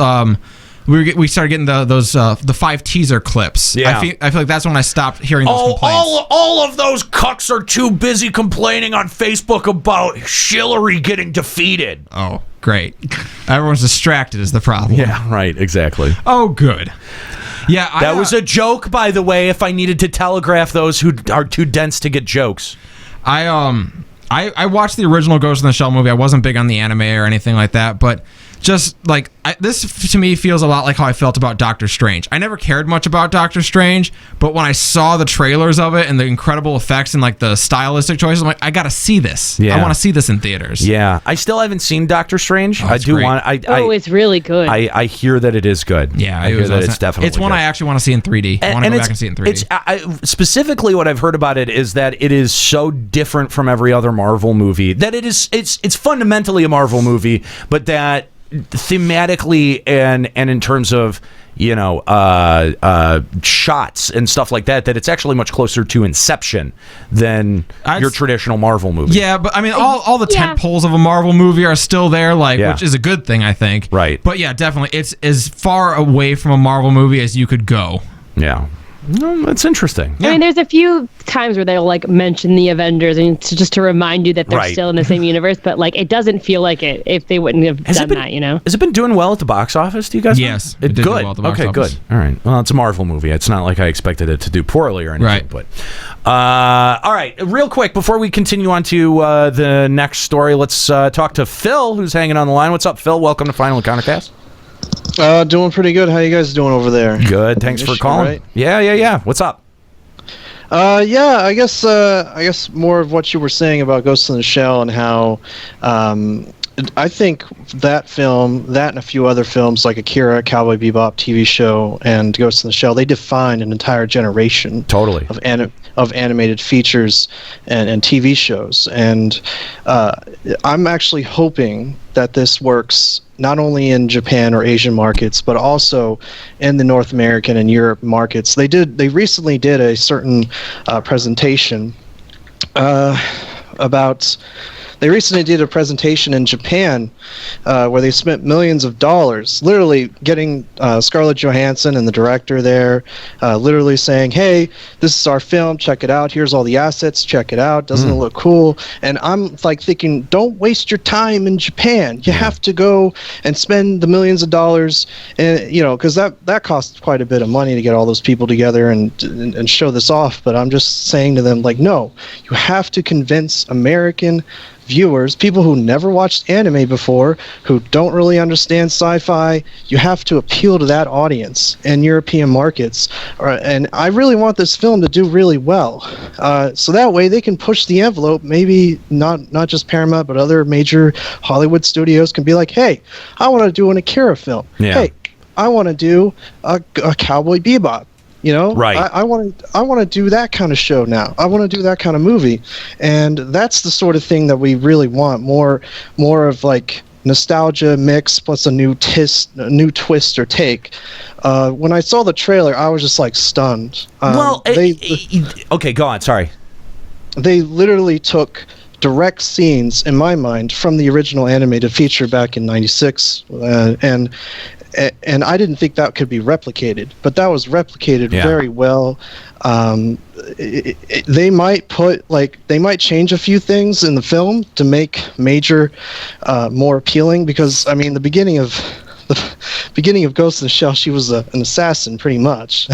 we started getting the 5 teaser clips. Yeah. I feel like that's when I stopped hearing those complaints. All of those cucks are too busy complaining on Facebook about Hillary getting defeated. Oh, great. Everyone's distracted is the problem. Yeah, right, exactly. Oh, good. Yeah, that was a joke, by the way, if I needed to telegraph those who are too dense to get jokes. I watched the original Ghost in the Shell movie. I wasn't big on the anime or anything like that, but just like this to me feels a lot like how I felt about Doctor Strange. I never cared much about Doctor Strange, but when I saw the trailers of it and the incredible effects and like the stylistic choices, I'm like, I gotta see this. Yeah. I want to see this in theaters. Yeah, I still haven't seen Doctor Strange. I do great. want. It's really good. I hear that it is good. Yeah, I hear that it's definitely. It's one good. I actually want to see in 3D. I want to go back and see it in 3D. Specifically, what I've heard about it is that it is so different from every other Marvel movie that it's fundamentally a Marvel movie, but that thematically and in terms of shots and stuff like that it's actually much closer to Inception than your traditional Marvel movie. Yeah, but I mean all the tent poles of a Marvel movie are still there, which is a good thing, I think. Right. But yeah, definitely it's as far away from a Marvel movie as you could go. Yeah. That's interesting. I mean, there's a few times where they'll like mention the Avengers and just to remind you that they're Right. still in the same universe, but like it doesn't feel like it if they wouldn't have done that, you know? Has it been doing well at the box office? Do you guys? Yes, know? it did do good. well at the box okay, office. good. All right. Well, it's a Marvel movie. It's not like I expected it to do poorly or anything. Right. But all right, real quick before we continue on to the next story, let's talk to Phil, who's hanging on the line. What's up, Phil? Welcome to Final Encountercast. Doing pretty good. How you guys doing over there? Good. Thanks for calling. Right? Yeah. What's up? Yeah, I guess more of what you were saying about Ghost in the Shell and how I think that film, that and a few other films like Akira, Cowboy Bebop TV show, and Ghost in the Shell, they defined an entire generation totally of animated features and TV shows. And I'm actually hoping that this works not only in Japan or Asian markets, but also in the North American and Europe markets. They recently did a certain presentation about. They recently did a presentation in Japan where they spent millions of dollars literally getting Scarlett Johansson and the director there literally saying, hey, this is our film, check it out, here's all the assets, check it out, doesn't it look cool? And I'm like thinking, don't waste your time in Japan. You have to go and spend the millions of dollars, and because that costs quite a bit of money to get all those people together and show this off. But I'm just saying to them, like, no, you have to convince American viewers, people who never watched anime before, who don't really understand sci-fi. You have to appeal to that audience in European markets. And I really want this film to do really well. So that way they can push the envelope. Maybe not just Paramount, but other major Hollywood studios can be like, hey, I want to do an Akira film. Yeah. Hey, I want to do a Cowboy Bebop. Right. I want to do that kind of show now. I want to do that kind of movie, and that's the sort of thing that we really want. More of like nostalgia mix plus a new twist or take. When I saw the trailer, I was just like stunned. Okay, go on. Sorry. They literally took direct scenes, in my mind, from the original animated feature back in '96, and I didn't think that could be replicated, but that was replicated very well. They might change a few things in the film to make Major more appealing, because I mean the beginning of Ghost in the Shell, she was an assassin pretty much.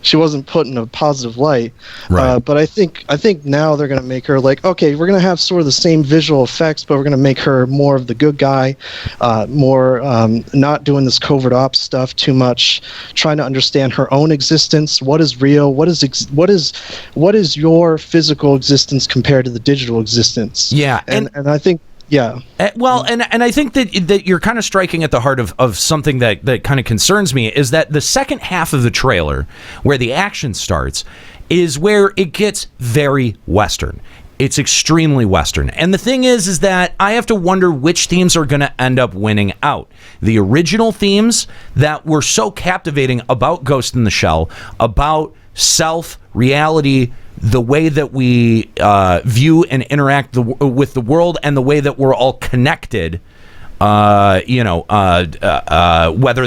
She wasn't put in a positive light, right. But I think now they're going to make her like, okay, we're going to have sort of the same visual effects, but we're going to make her more of the good guy, more not doing this covert ops stuff too much, trying to understand her own existence. What is real? What is your physical existence compared to the digital existence? Yeah, and I think. Yeah. Well, and I think that you're kind of striking at the heart of something that kind of concerns me, is that the second half of the trailer, where the action starts, is where it gets very Western. It's extremely Western. And the thing is that I have to wonder which themes are going to end up winning out. The original themes that were so captivating about Ghost in the Shell, about self, reality, the way that we view and interact with the world, and the way that we're all connected, whether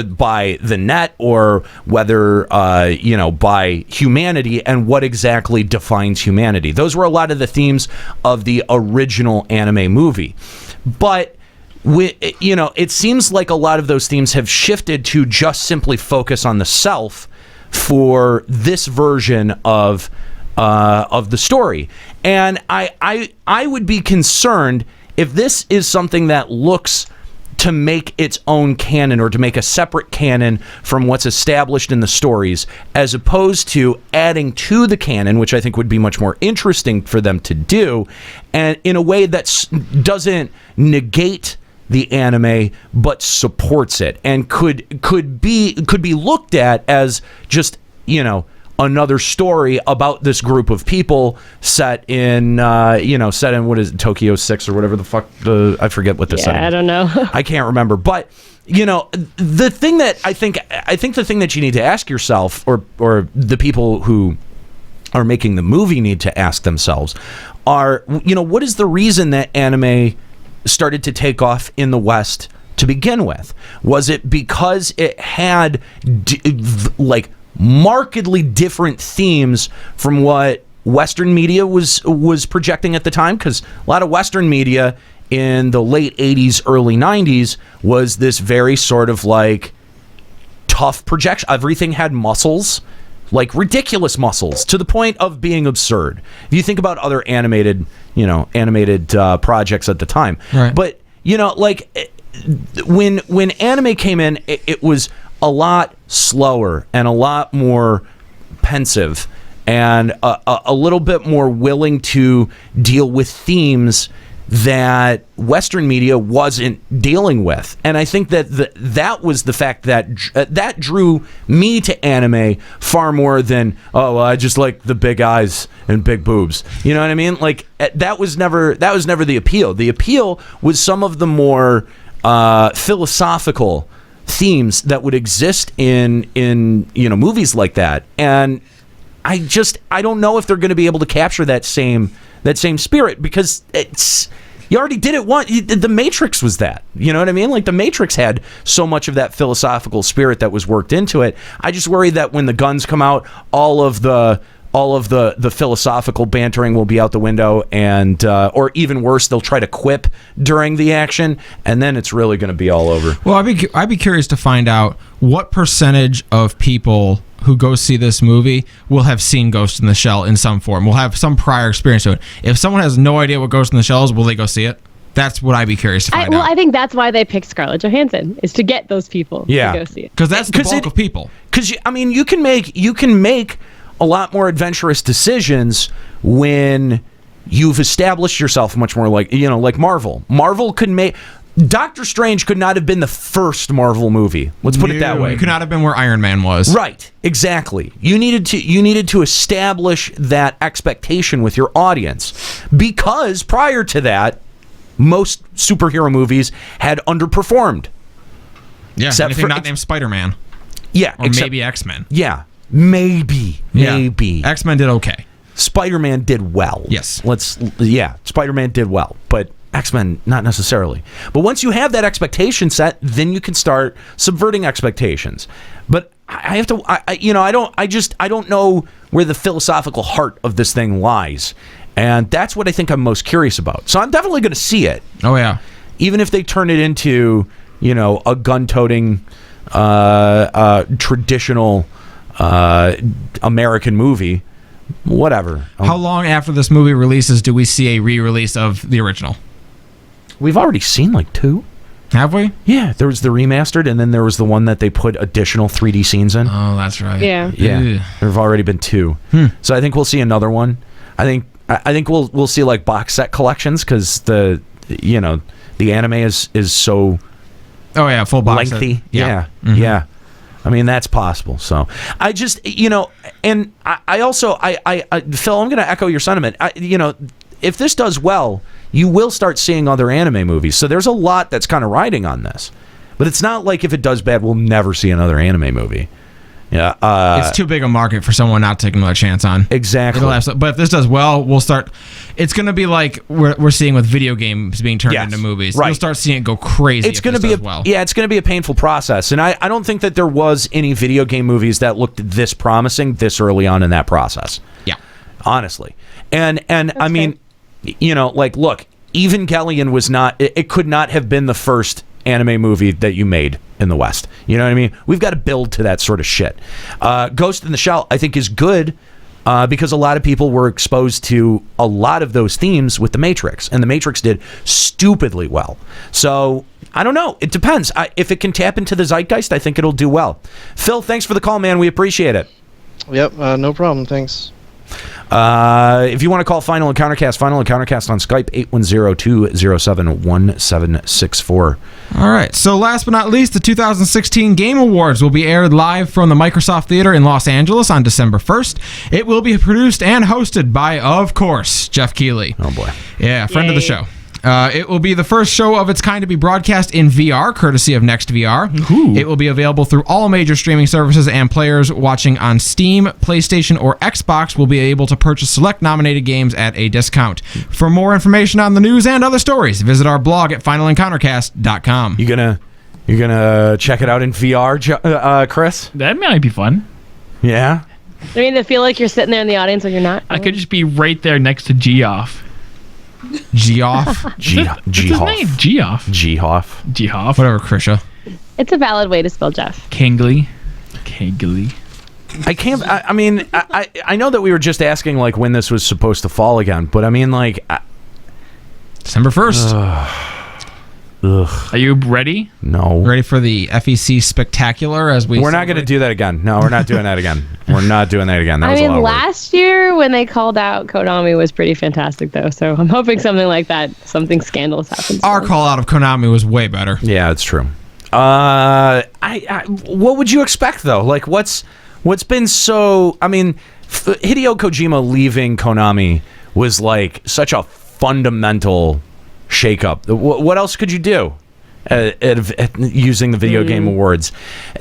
by the net or whether, by humanity, and what exactly defines humanity. Those were a lot of the themes of the original anime movie. But it seems like a lot of those themes have shifted to just simply focus on the self for this version of the story. And I would be concerned if this is something that looks to make its own canon, or to make a separate canon from what's established in the stories, as opposed to adding to the canon, which I think would be much more interesting for them to do, and in a way that doesn't negate the anime but supports it, and could be looked at as just another story about this group of people set in what is it, Tokyo 6 or whatever the fuck, I forget what the setting. I don't know. I can't remember, but the thing that I think the thing that you need to ask yourself, or the people who are making the movie need to ask themselves, are what is the reason that anime started to take off in the West to begin with? Was it because it had markedly different themes from what Western media was projecting at the time, because a lot of Western media in the late 80s, early 90s was this very sort of like tough projection. Everything had muscles, like ridiculous muscles, to the point of being absurd. If you think about other animated projects at the time. Right. But, like when anime came in, it was a lot slower and a lot more pensive and a little bit more willing to deal with themes that Western media wasn't dealing with. And I think that that was the fact that that drew me to anime far more than, I just like the big eyes and big boobs. You know what I mean? Like that was never the appeal. The appeal was some of the more philosophical themes that would exist in movies like that. And I don't know if they're going to be able to capture that same spirit, because you already did it once. The Matrix was that. You know what I mean? Like the Matrix had so much of that philosophical spirit that was worked into it. I just worry that when the guns come out, all of the philosophical bantering will be out the window, and or even worse, they'll try to quip during the action, and then it's really going to be all over. Well, I'd be curious to find out what percentage of people who go see this movie will have seen Ghost in the Shell in some form, will have some prior experience to it. If someone has no idea what Ghost in the Shell is, will they go see it? That's what I'd be curious to find out. I think that's why they picked Scarlett Johansson, is to get those people to go see it. Because that's the bulk of people. Because you can make a lot more adventurous decisions when you've established yourself much more like Marvel. Marvel could make... Doctor Strange could not have been the first Marvel movie. Let's put it that way. It could not have been where Iron Man was. Right, exactly. You needed to establish that expectation with your audience, because prior to that, most superhero movies had underperformed. Yeah, anything not named Spider-Man. Yeah, or maybe X-Men. Yeah, maybe. X-Men did okay. Spider-Man did well. Yes. Spider-Man did well, but X-Men not necessarily. But once you have that expectation set, then you can start subverting expectations. But I have to, I don't know where the philosophical heart of this thing lies, and that's what I think I'm most curious about. So I'm definitely going to see it. Oh yeah. Even if they turn it into, a gun-toting, traditional American movie, whatever. How long after this movie releases do we see a re-release of the original? We've already seen like 2. Have we? Yeah, there was the remastered, and then there was the one that they put additional 3D scenes in. Oh, that's right. Yeah. Yeah. There have already been 2. So I think we'll see another one. I think we'll see like box set collections, because the anime is so full box lengthy. set. Yeah. Mm-hmm. Yeah. I mean, that's possible. So I just, and I also, Phil, I'm going to echo your sentiment. If this does well, you will start seeing other anime movies. So there's a lot that's kind of riding on this. But it's not like if it does bad, we'll never see another anime movie. Yeah, it's too big a market for someone not taking another chance on. Exactly. But if this does well, we'll start. It's going to be like we're seeing with video games being turned into movies. Right. You'll start seeing it go crazy. It's going to be it's going to be a painful process, and I don't think that there was any video game movies that looked this promising this early on in that process. Yeah, honestly, and I mean, look, Evangelion was not. It could not have been the first anime movie that you made in the West. You know what I mean? We've got to build to that sort of shit. Ghost in the Shell, I think, is good because a lot of people were exposed to a lot of those themes with The Matrix, and The Matrix did stupidly well. So, I don't know. It depends. If it can tap into the zeitgeist, I think it'll do well. Phil, thanks for the call, man. We appreciate it. Yep, no problem. Thanks. If you want to call Final Encountercast on Skype, 810-207-1764. All right. So last but not least, the 2016 Game Awards will be aired live from the Microsoft Theater in Los Angeles on December 1st. It will be produced and hosted by, of course, Jeff Keighley. Oh, boy. Yeah, friend of the show. It will be the first show of its kind to be broadcast in VR, courtesy of NextVR. Ooh. It will be available through all major streaming services, and players watching on Steam, PlayStation, or Xbox will be able to purchase select nominated games at a discount. For more information on the news and other stories, visit our blog at finalencountercast.com. You gonna check it out in VR, Chris? That might be fun. Yeah. I mean, I feel like you're sitting there in the audience when you're not. I could just be right there next to Geoff. Geoff? What's his name? Geoff. Geoff. Whatever, Krisha. It's a valid way to spell Jeff. Kangley. I can't. I mean, I know that we were just asking like when this was supposed to fall again, but I mean like December 1st. Ugh. Are you ready? No. Ready for the FEC Spectacular as we... We're not going to do that again. No, we're not doing that again. We're not doing that again. That was a lot of work. Last year when they called out Konami was pretty fantastic, though. So I'm hoping something like that, something scandalous happens. Our call out of Konami was way better. Yeah, it's true. What would you expect though? Like, what's been so? I mean, Hideo Kojima leaving Konami was like such a fundamental shakeup. What else could you do at using the Video Game Awards?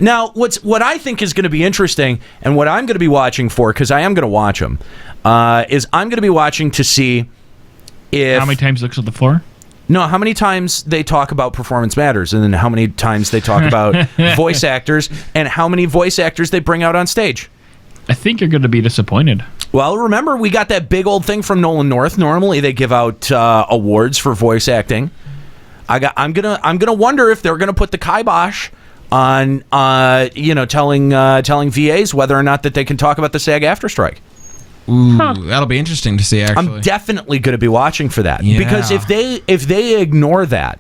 Now, what I think is going to be interesting, and what I'm going to be watching for, because I am going to watch them, is I'm going to be watching to see if how many times he looks at the floor. No, how many times they talk about Performance Matters, and then how many times they talk about voice actors, and how many voice actors they bring out on stage. I think you're going to be disappointed. Well, remember, we got that big old thing from Nolan North. Normally, they give out awards for voice acting. I'm gonna wonder if they're gonna put the kibosh on telling VAs whether or not that they can talk about the SAG-AFTRA strike. Ooh, that'll be interesting to see. Actually, I'm definitely going to be watching for that because if they ignore that,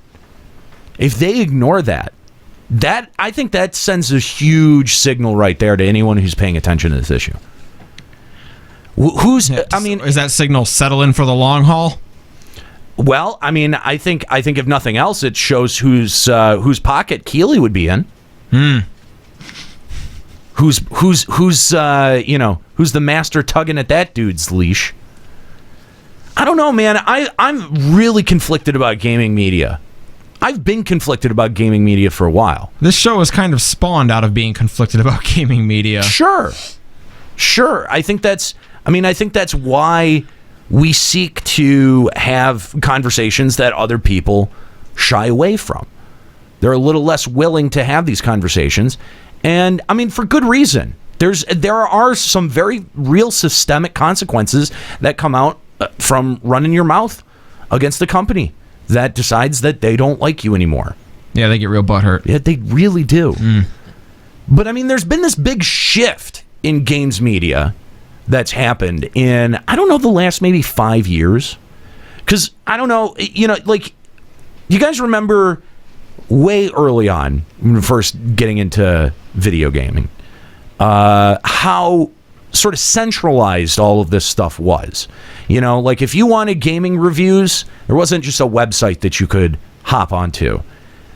that I think that sends a huge signal right there to anyone who's paying attention to this issue. Is that signal settle in for the long haul? Well, I mean, I think if nothing else, it shows whose pocket Keeley would be in. Who's the master tugging at that dude's leash? I don't know, man. I'm really conflicted about gaming media. I've been conflicted about gaming media for a while. This show is kind of spawned out of being conflicted about gaming media. Sure. I think that's why we seek to have conversations that other people shy away from. They're a little less willing to have these conversations. And I mean, for good reason. There are some very real systemic consequences that come out from running your mouth against a company that decides that they don't like you anymore. Yeah, they get real butthurt. Yeah, they really do. But I mean, there's been this big shift in games media that's happened in, I don't know, the last maybe 5 years. Because, I don't know, like, you guys remember way early on, when we first getting into video gaming, how sort of centralized all of this stuff was. Like if you wanted gaming reviews, there wasn't just a website that you could hop onto.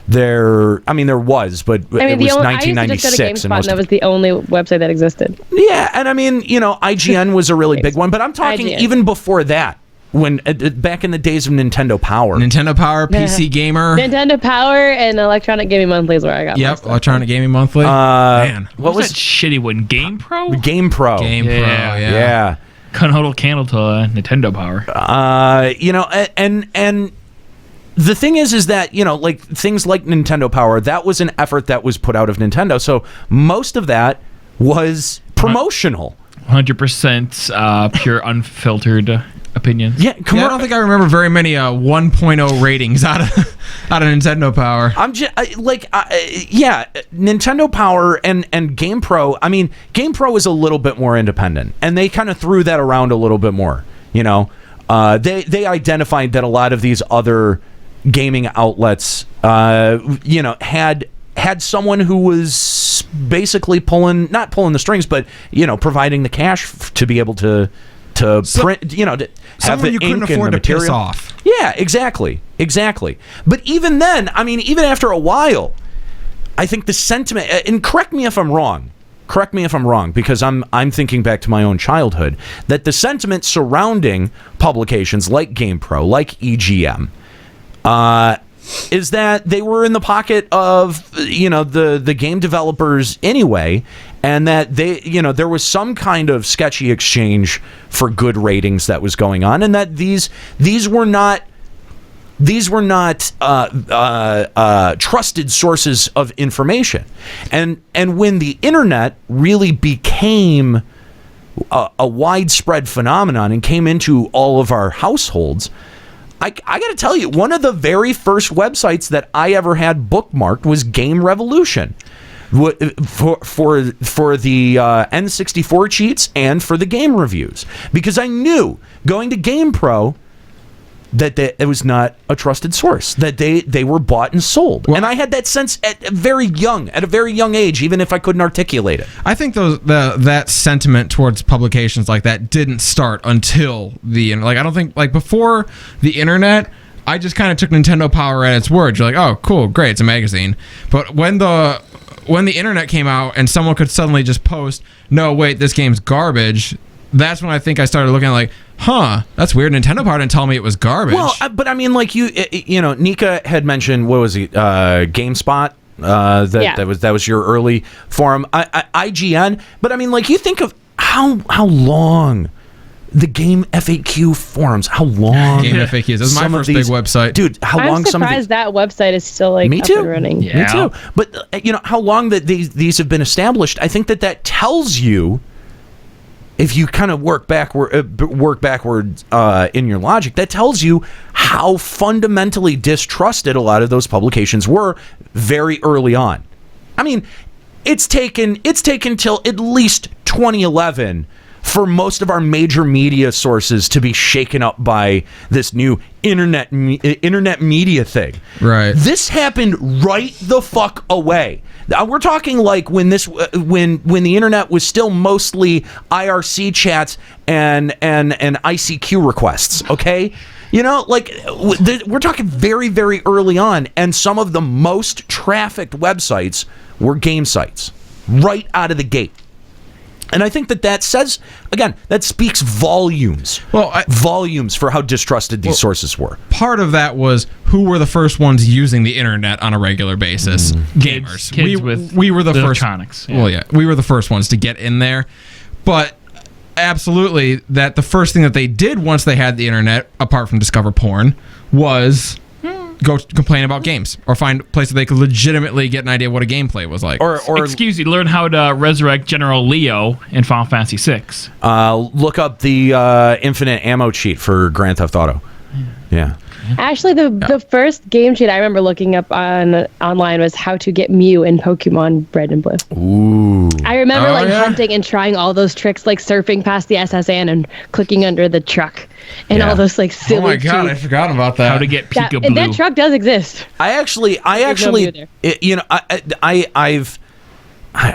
There was, but it was 1996. I used to just go to GameSpot, and that was the only website that existed. Yeah, and I mean, IGN was a really big one, but I'm talking IGN. even before that. When back in the days of Nintendo Power, PC Gamer, Nintendo Power, and Electronic Gaming Monthly is where I got. Yep, Electronic Gaming Monthly. Man, what was that shitty one? Game Pro. Yeah. Couldn't hold a candle to Nintendo Power. And the thing is that like things like Nintendo Power, that was an effort that was put out of Nintendo, so most of that was promotional. 100% pure, unfiltered opinions. I don't think I remember very many 1.0 ratings out of Nintendo Power. Nintendo Power and GamePro. I mean, GamePro is a little bit more independent, and they kind of threw that around a little bit more. They identified that a lot of these other gaming outlets, had someone who was basically not pulling the strings, but providing the cash to be able to print, to have the you couldn't ink afford and the to material. piss off. Yeah, exactly. But even then, I mean, even after a while, I think the sentiment, and correct me if I'm wrong, because I'm thinking back to my own childhood, that the sentiment surrounding publications like GamePro, like EGM, is that they were in the pocket of the game developers anyway, and that there was some kind of sketchy exchange for good ratings that was going on, and that these were not These were not trusted sources of information, and when the internet really became a widespread phenomenon and came into all of our households, I got to tell you, one of the very first websites that I ever had bookmarked was Game Revolution, for the N64 cheats and for the game reviews, because I knew going to GamePro that it was not a trusted source, that they were bought and sold. And I had that sense at a very young age, even if I couldn't articulate it. I think that sentiment towards publications like that didn't start until I don't think, like, before the internet, I just kind of took Nintendo Power at its word. You're like, oh, cool, great, it's a magazine. But when the internet came out and someone could suddenly just post, no, wait, this game's garbage, that's when I think I started looking like, that's weird. Nintendo Power didn't tell me it was garbage. Well, but I mean, like Nika had mentioned, what was it, GameSpot? That was your early forum, IGN. But I mean, like, you think of how long the Game FAQ forums, how long Game FAQs. This is my first big website, dude. How long? I'm surprised that website is still up and running. Me too. But how long that these have been established? I think that tells you, if you kind of work backwards in your logic, that tells you how fundamentally distrusted a lot of those publications were very early on. I mean, it's taken till at least 2011 for most of our major media sources to be shaken up by this new internet media thing. Right. This happened right the fuck away. We're talking like when the internet was still mostly IRC chats and ICQ requests. Okay, like we're talking very, very early on, and some of the most trafficked websites were game sites right out of the gate. And I think that says, again, that speaks volumes. Volumes for how distrusted these sources were. Part of that was who were the first ones using the internet on a regular basis. Gamers. We were the first. Electronics. Yeah. Well, yeah, we were the first ones to get in there. But absolutely, that the first thing that they did once they had the internet, apart from discover porn, was go complain about games or find places they could legitimately get an idea what a gameplay was like. Or learn how to resurrect General Leo in Final Fantasy VI. Look up the infinite ammo cheat for Grand Theft Auto. Yeah. Actually, the first game cheat I remember looking up online was how to get Mew in Pokemon Red and Blue. Ooh. I remember hunting and trying all those tricks, like surfing past the SSN and clicking under the truck, and all those like silly. Oh my god, cheats. I forgot about that. How to get Pika-Blue. That truck does exist. I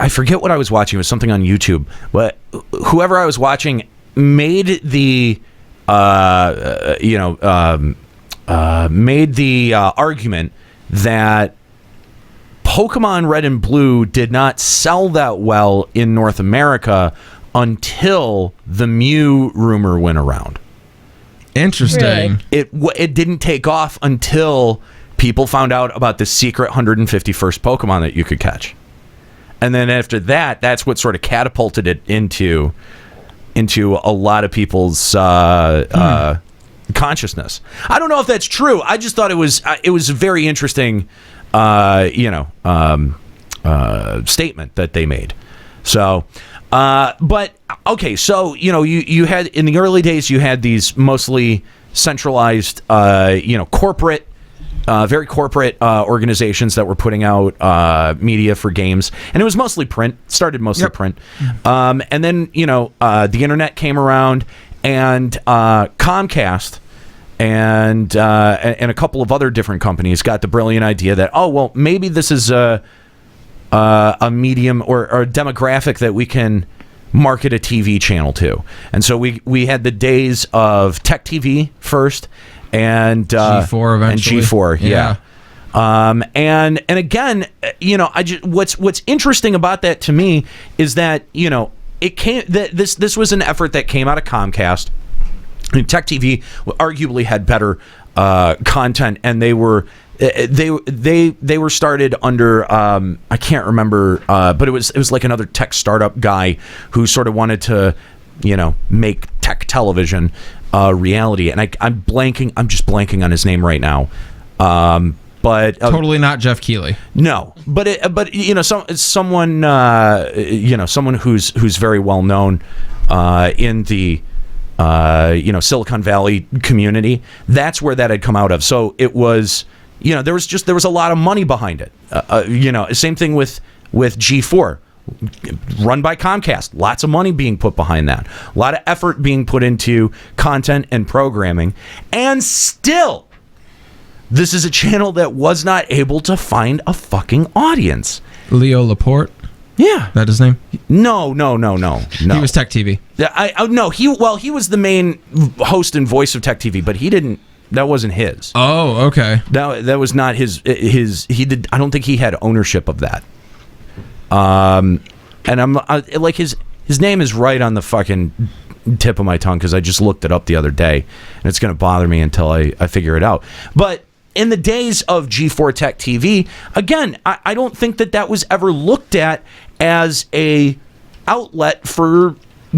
forget what I was watching. It was something on YouTube, but whoever I was watching made the argument that Pokemon Red and Blue did not sell that well in North America until the Mew rumor went around. Interesting. Really? It didn't take off until people found out about the secret 151st Pokemon that you could catch. And then after that, that's what sort of catapulted it into a lot of people's consciousness. I don't know if that's true. I just thought it was a very interesting statement that they made. So but okay, so you had in the early days, you had these mostly centralized corporate very corporate organizations that were putting out media for games, and it was mostly print. Started mostly print, and then the internet came around, and Comcast and a couple of other different companies got the brilliant idea that maybe this is a medium or a demographic that we can market a TV channel to, and so we had the days of Tech TV first. And G4 eventually. And G4, yeah. And again, what's interesting about that to me is that it came this was an effort that came out of Comcast. And Tech TV arguably had better content, and they were started under I can't remember, but it was like another tech startup guy who sort of wanted to make tech television. reality. And I'm just blanking on his name right now. But totally not Jeff Keighley. No, but someone someone who's very well known in the Silicon Valley community. That's where that had come out of. So it was, there was a lot of money behind it. Same thing with G4, run by Comcast. Lots of money being put behind that. A lot of effort being put into content and programming, and still, this is a channel that was not able to find a fucking audience. Leo Laporte. Yeah, that his name? No. He was Tech TV. He was the main host and voice of Tech TV, but he didn't. That wasn't his. Oh, okay. That was not his. He did. I don't think he had ownership of that. And I'm like his name is right on the fucking tip of my tongue because I just looked it up the other day, and it's gonna bother me until I figure it out. But in the days of G4 Tech TV, again, I don't think that was ever looked at as a outlet for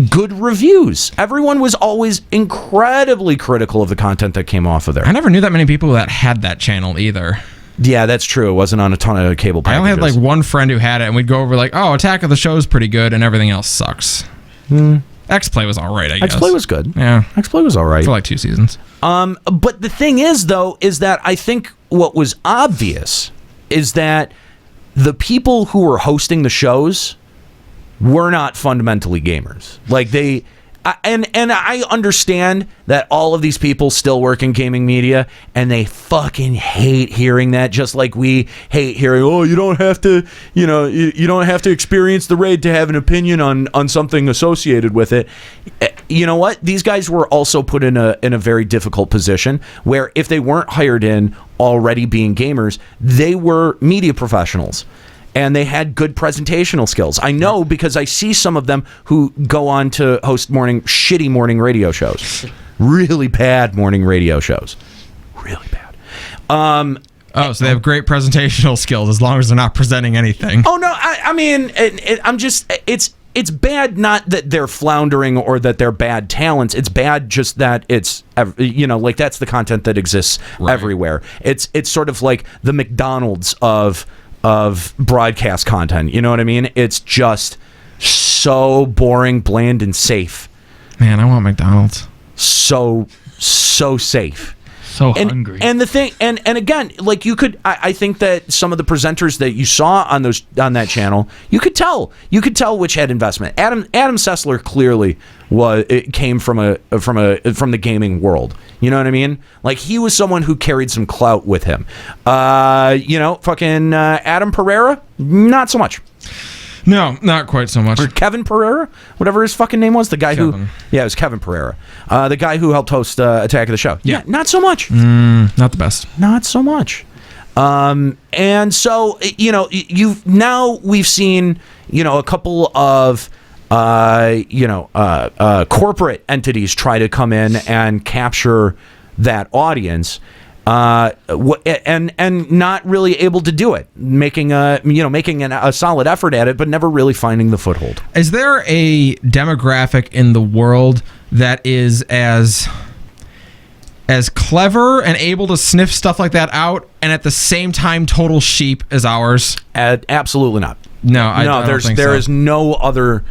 good reviews. Everyone was always incredibly critical of the content that came off of there. I never knew that many people that had that channel either. Yeah, that's true. It wasn't on a ton of cable packages. I only had like one friend who had it, and we'd go over like, oh, Attack of the Show is pretty good, and everything else sucks. X-Play was all right, I guess. X-Play was good. Yeah. X-Play was all right. For like 2 seasons. But the thing is, though, is that I think what was obvious is that the people who were hosting the shows were not fundamentally gamers. Like and I understand that all of these people still work in gaming media, and they fucking hate hearing that, just like we hate hearing, oh, you don't have to, you don't have to experience the raid to have an opinion on something associated with it. You know what? These guys were also put in a very difficult position where if they weren't hired in already being gamers, they were media professionals. And they had good presentational skills. I know because I see some of them who go on to host shitty morning radio shows. Really bad morning radio shows. Really bad. So they have great presentational skills as long as they're not presenting anything. Oh, no. I mean, I'm just... It's bad not that they're floundering or that they're bad talents. It's bad just that it's, like that's the content that exists everywhere. It's sort of like the McDonald's of broadcast content. You know what I mean? It's just so boring, bland, and safe. Man, I want McDonald's. So safe. So hungry. And the thing, and again, like you could, I think that some of the presenters that you saw on that channel, you could tell which had investment. Adam Sessler clearly came from the gaming world. You know what I mean? Like he was someone who carried some clout with him. Fucking Adam Pereira, not so much. No, not quite so much. Or Kevin Pereira, whatever his fucking name was, the guy Kevin. it was Kevin Pereira, the guy who helped host Attack of the Show. Yeah, not so much. Not the best. Not so much. And so we've seen a couple of corporate entities try to come in and capture that audience. And not really able to do it, making a solid effort at it, but never really finding the foothold. Is there a demographic in the world that is as clever and able to sniff stuff like that out, and at the same time total sheep as ours? Absolutely not. No, I don't think there so. is no other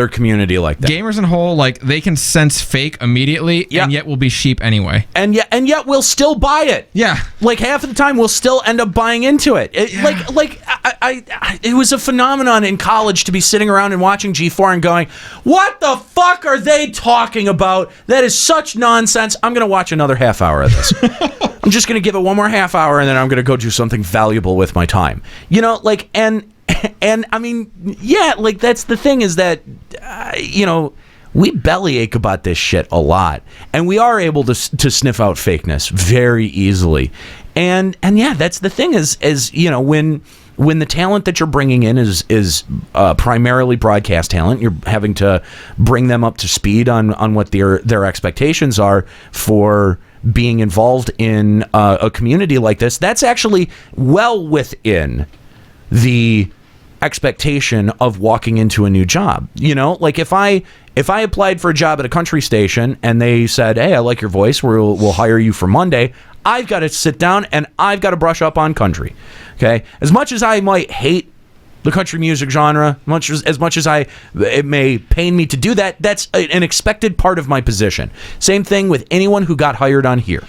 community like that. Gamers in whole, like they can sense fake immediately, and yet will be sheep anyway. And yet we'll still buy it. Yeah, like half of the time we'll still end up buying into it. It was a phenomenon in college to be sitting around and watching G4 and going, "What the fuck are they talking about? That is such nonsense. I'm gonna watch another half hour of this." I'm just gonna give it one more half hour, and then I'm gonna go do something valuable with my time. And I mean, yeah, like that's the thing is that, we bellyache about this shit a lot, and we are able to sniff out fakeness very easily. And yeah, that's the thing is when the talent that you're bringing in is primarily broadcast talent, you're having to bring them up to speed on what their expectations are for being involved in a community like this. That's actually well within the expectation of walking into a new job. You know, like if I applied for a job at a country station and they said, "Hey, I like your voice. We'll hire you for Monday." I've got to sit down and I've got to brush up on country. Okay, as much as I might hate the country music genre, as much as it may pain me to do that, that's an expected part of my position. Same thing with anyone who got hired on here.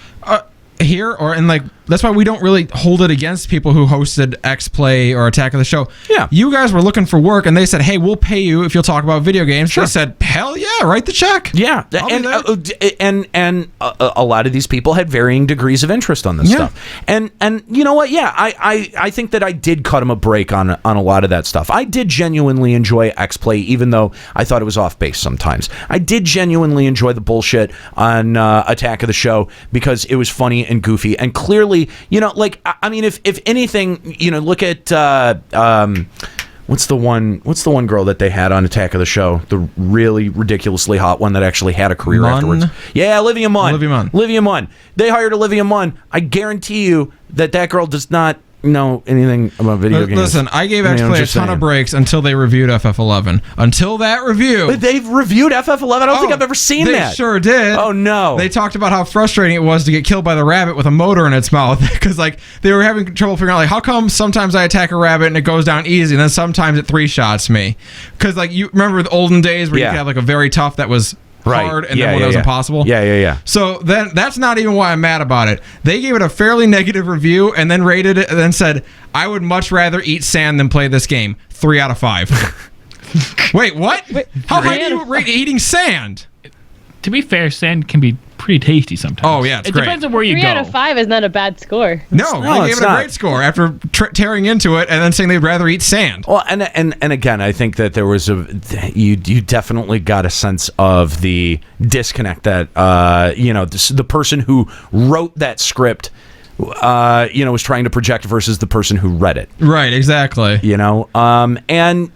That's why we don't really hold it against people who hosted X Play or Attack of the Show. Yeah. You guys were looking for work and they said, "Hey, we'll pay you if you'll talk about video games." Sure. They said, "Hell yeah, write the check." Yeah. And a lot of these people had varying degrees of interest on this stuff. And you know what? Yeah, I think that I did cut them a break on a lot of that stuff. I did genuinely enjoy X Play, even though I thought it was off base sometimes. I did genuinely enjoy the bullshit on Attack of the Show because it was funny and goofy, and clearly, you know, like, I mean, if anything, you know, look at what's the one girl that they had on Attack of the Show, the really ridiculously hot one that actually had a career afterwards. Yeah, Olivia Munn. They hired Olivia Munn. I guarantee you that girl does not know anything about video games. Listen, I gave X Play a ton of breaks until they reviewed FF11. Until that review. But they've reviewed FF11? I don't think I've ever seen that. They sure did. Oh, no. They talked about how frustrating it was to get killed by the rabbit with a motor in its mouth. Because, like, they were having trouble figuring out, like, how come sometimes I attack a rabbit and it goes down easy, and then sometimes it 3-shots me? Because, like, you remember the olden days where you could have, like, a very tough that was hard, and then one that was impossible. Yeah. So then that's not even why I'm mad about it. They gave it a fairly negative review and then rated it and then said, "I would much rather eat sand than play this game." 3 out of 5. Wait, what? How high do you rate eating sand? To be fair, sand can be pretty tasty sometimes. Oh, yeah, it's it great. depends on where you 3 go. out of 5 is not a bad score. No, they gave it a great score after tearing into it and then saying they'd rather eat sand. Well, and again, I think that there was you definitely got a sense of the disconnect that the person who wrote that script was trying to project versus the person who read it. Right, exactly. And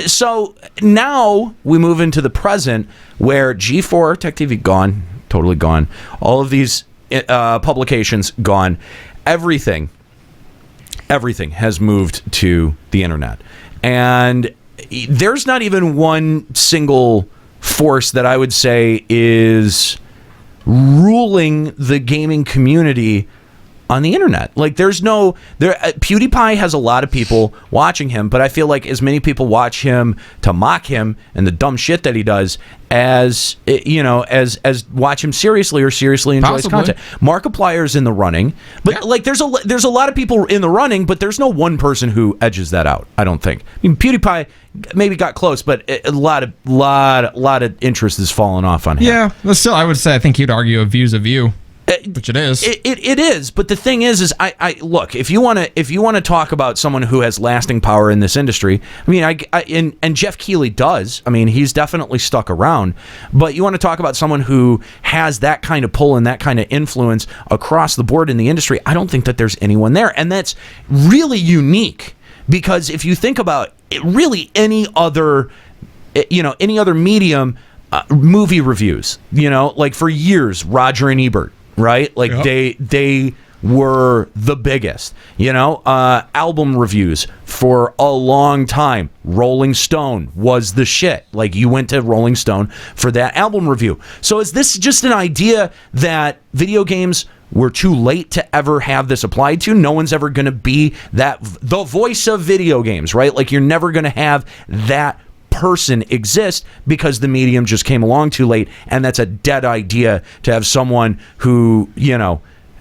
so now we move into the present where G4 Tech TV gone, totally gone. All of these publications gone. Everything has moved to the internet. And there's not even one single force that I would say is ruling the gaming community on the internet. Like, PewDiePie has a lot of people watching him, but I feel like as many people watch him to mock him and the dumb shit that he does as watch him seriously or seriously enjoy his content. Markiplier's in the running, but like there's a lot of people in the running, but there's no one person who edges that out, I don't think. I mean, PewDiePie maybe got close, but a lot of interest has fallen off on him. Yeah, but still, I would say I think you'd argue a view's a view. Which it is. It is, but the thing is I look, if you want to talk about someone who has lasting power in this industry, I mean, and Jeff Keighley does. I mean, he's definitely stuck around. But you want to talk about someone who has that kind of pull and that kind of influence across the board in the industry, I don't think that there's anyone there, and that's really unique because if you think about it, really any other medium, movie reviews, like for years, Roger and Ebert. Right? Like they were the biggest, album reviews for a long time. Rolling Stone was the shit. Like you went to Rolling Stone for that album review. So is this just an idea that video games were too late to ever have this applied to? No one's ever going to be the voice of video games, right? Like you're never going to have that person exist because the medium just came along too late, and that's a dead idea to have someone who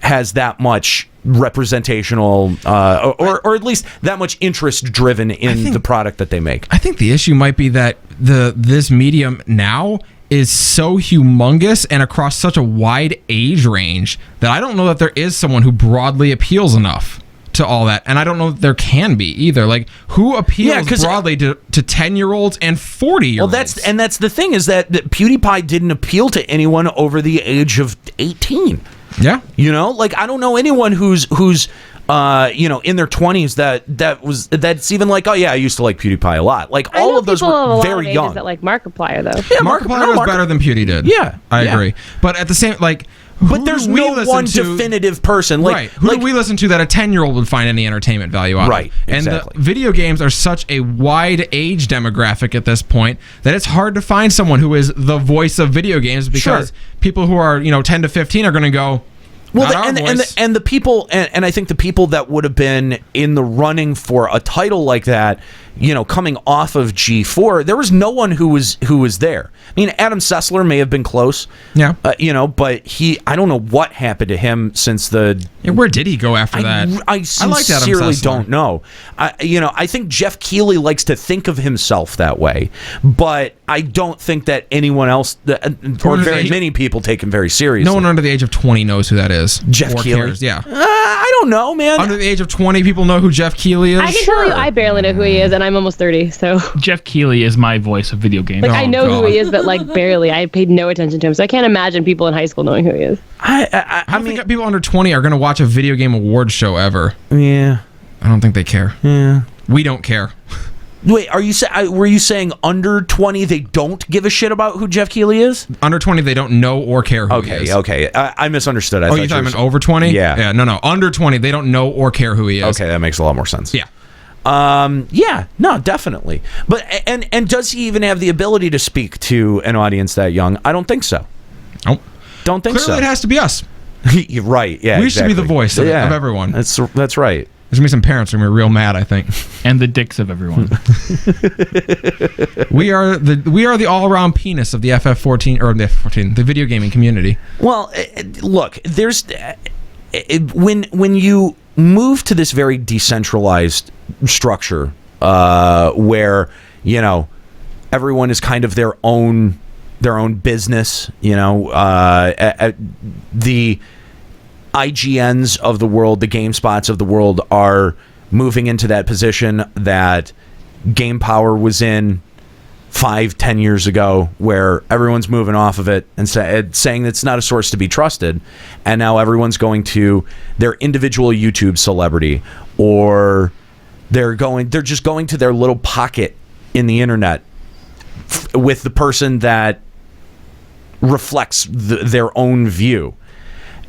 has that much representational or at least that much interest driven in the product that they make. I think the issue might be that this medium now is so humongous and across such a wide age range that I don't know that there is someone who broadly appeals enough to all that, and I don't know that there can be either. Like, who appeals broadly to 10-year-olds and 40-year-olds? Well, that's the thing, is that PewDiePie didn't appeal to anyone over the age of 18. Yeah, like I don't know anyone who's in their 20s that's even like, oh yeah, I used to like PewDiePie a lot. Like all of those were very young. That like Markiplier though. Yeah, Markiplier was better than Pewdie did. Yeah, I agree. But at the same, like But there's no one definitive person. Right. Who do we listen to that a 10-year-old would find any entertainment value out of? Right, exactly. And the video games are such a wide age demographic at this point that it's hard to find someone who is the voice of video games because people who are 10 to 15 are going to go, well, and the people, and I think the people that would have been in the running for a title like that, coming off of G4, there was no one who was there. I mean, Adam Sessler may have been close, yeah, but I don't know what happened to him since the. Yeah, where did he go after that? I sincerely don't know. I think Jeff Keighley likes to think of himself that way, but I don't think that anyone else, or very many people, take him very seriously. No one under the age of 20 knows who that is. Jeff Keighley? Yeah. I don't know, man. Under the age of 20, people know who Jeff Keighley is. I can tell you, I barely know who he is, and I'm almost 30. So Jeff Keighley is my voice of video games. I know who he is, but barely. I paid no attention to him, so I can't imagine people in high school knowing who he is. I don't think people under 20 are going to watch a video game award show ever. Yeah. I don't think they care. Yeah. We don't care. Wait, were you saying under 20 they don't give a shit about who Jeff Keighley is? Under 20 they don't know or care who he is. Okay. I misunderstood. You thought I meant over 20? Yeah. Yeah, no. Under 20 they don't know or care who he is. Okay, that makes a lot more sense. Yeah. Yeah, no, definitely. But and does he even have the ability to speak to an audience that young? I don't think so. Nope. Don't think Clearly so. it has to be us. You're right. Yeah, we should be the voice of everyone. That's right. There's gonna be some parents who are gonna be real mad, I think. And the dicks of everyone. we are the all-around penis of the FF14 or the F14, the video gaming community. Well, look, there's when you move to this very decentralized structure where everyone is kind of their own business. The IGNs of the world, the GameSpots of the world are moving into that position that Game Power was in 5-10 years ago, where everyone's moving off of it and saying it's not a source to be trusted, and now everyone's going to their individual YouTube celebrity, or they're just going to their little pocket in the internet with the person that reflects their own view.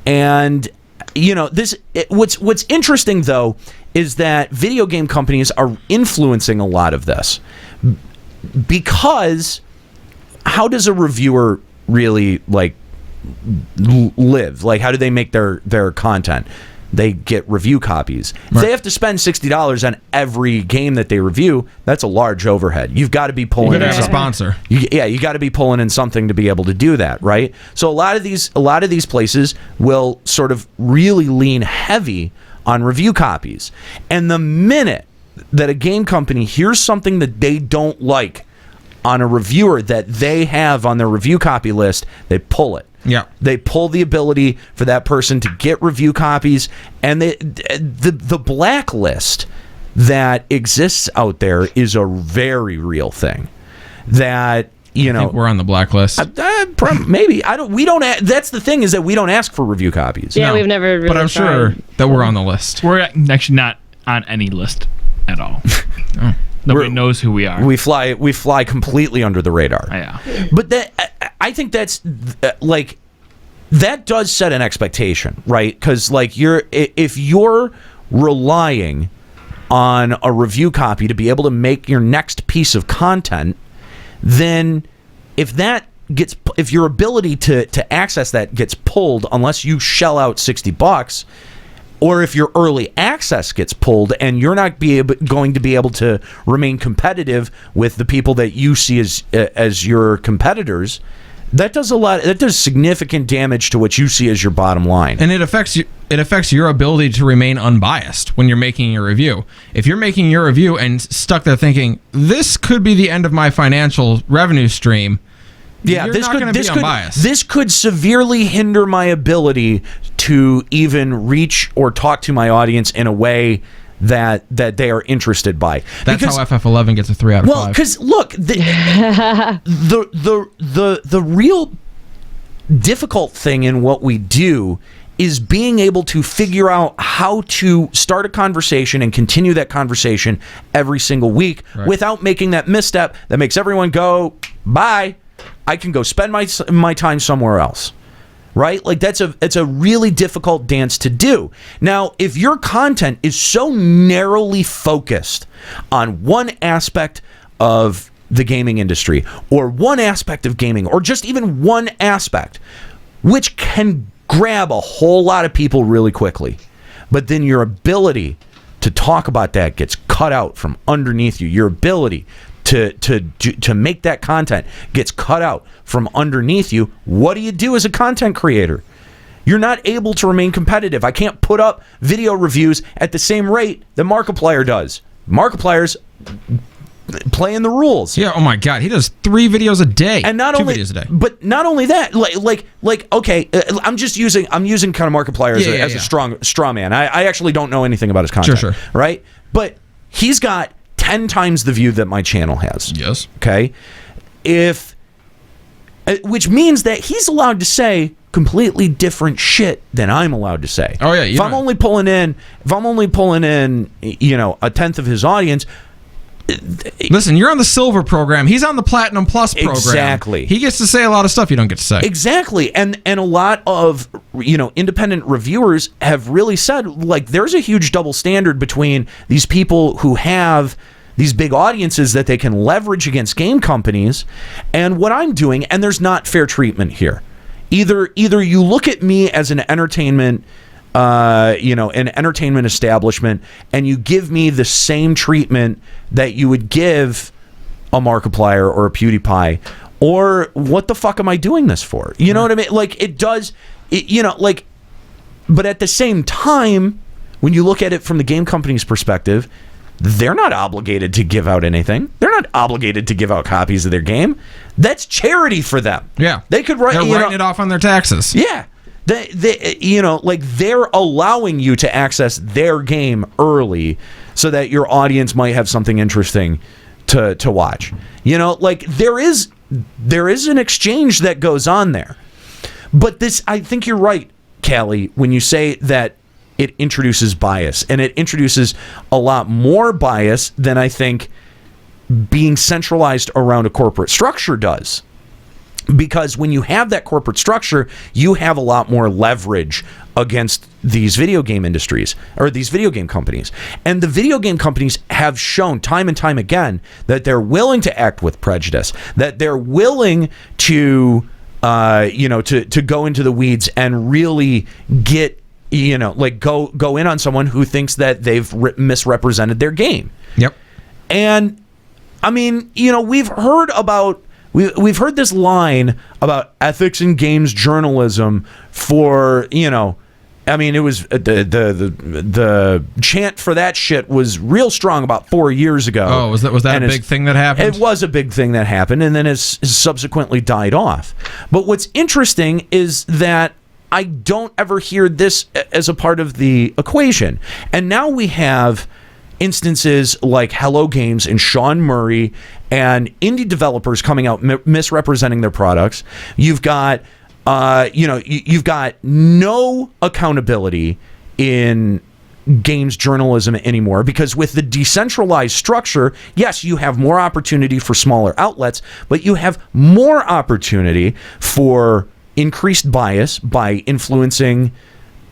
And what's interesting though is that video game companies are influencing a lot of this, because how does a reviewer really live? How do they make their content? They get review copies. If they have to spend $60 on every game that they review, that's a large overhead. You've got to be pulling in a sponsor. You got to be pulling in something to be able to do that, right? So a lot of these places will sort of really lean heavy on review copies. And the minute that a game company hears something that they don't like on a reviewer that they have on their review copy list, they pull it. Yeah, they pull the ability for that person to get review copies, and the blacklist that exists out there is a very real thing. That I think we're on the blacklist. Maybe we don't. That's the thing, is that we don't ask for review copies. Yeah, we've never. Really but I'm sure that we're on the list. We're actually not on any list at all. Nobody knows who we are. We fly completely under the radar. Yeah. But I think that's that does set an expectation, right? Because if you're relying on a review copy to be able to make your next piece of content, then if your ability to access that gets pulled, unless you shell out $60, or if your early access gets pulled and you're not going to be able to remain competitive with the people that you see as your competitors, that does significant damage to what you see as your bottom line. And it affects your ability to remain unbiased when you're making your review. If you're making your review and stuck there thinking, this could be the end of my financial revenue stream, yeah, this could severely hinder my ability to even reach or talk to my audience in a way that they are interested by. That's how FF11 gets a 3 out of 5. Well, because look, the real difficult thing in what we do is being able to figure out how to start a conversation and continue that conversation every single week without making that misstep that makes everyone go, bye. I can go spend my time somewhere else, right? Like it's a really difficult dance to do. Now, if your content is so narrowly focused on one aspect of the gaming industry or one aspect of gaming or just even one aspect, which can grab a whole lot of people really quickly, but then your ability to talk about that gets cut out from underneath you. Your ability to make that content gets cut out from underneath you. What do you do as a content creator? You're not able to remain competitive. I can't put up video reviews at the same rate that Markiplier does. Markiplier's playing the rules. Yeah. Oh my God, he does 3 videos a day. And not 2 only videos a day. but not only that, like okay, I'm using kind of Markiplier as a straw man. I actually don't know anything about his content. Sure. Right? But he's got 10 times the view that my channel has. Yes. Okay. Which means that he's allowed to say completely different shit than I'm allowed to say. Oh yeah. If I'm only pulling in, a tenth of his audience. Listen, you're on the Silver program. He's on the Platinum Plus program. Exactly. He gets to say a lot of stuff you don't get to say. Exactly. And a lot of, independent reviewers have really said, like, there's a huge double standard between these people who have these big audiences that they can leverage against game companies and what I'm doing, and there's not fair treatment here. Either you look at me as an entertainment an entertainment establishment, and you give me the same treatment that you would give a Markiplier or a PewDiePie, or what the fuck am I doing this for? You know what I mean? Like, but at the same time, when you look at it from the game company's perspective, they're not obligated to give out anything. They're not obligated to give out copies of their game. That's charity for them. Yeah. They could write, They're writing it off on their taxes. Yeah. They're allowing you to access their game early so that your audience might have something interesting to watch. There is an exchange that goes on there. But I think you're right, Callie, when you say that it introduces bias, and it introduces a lot more bias than I think being centralized around a corporate structure does. Because when you have that corporate structure, you have a lot more leverage against these video game industries or these video game companies. And the video game companies have shown time and time again that they're willing to act with prejudice, that they're willing to, to go into the weeds and really get, go in on someone who thinks that they've misrepresented their game. Yep. And I mean, we've heard about. We've heard this line about ethics in games journalism for, it was the chant for that shit was real strong about 4 years ago. Oh, was that a big thing that happened? It was a big thing that happened, and then it's subsequently died off. But what's interesting is that I don't ever hear this as a part of the equation. And now we have instances like Hello Games and Sean Murray and indie developers coming out misrepresenting their products. You've got you've got no accountability in games journalism anymore, because with the decentralized structure, yes, you have more opportunity for smaller outlets, but you have more opportunity for increased bias by influencing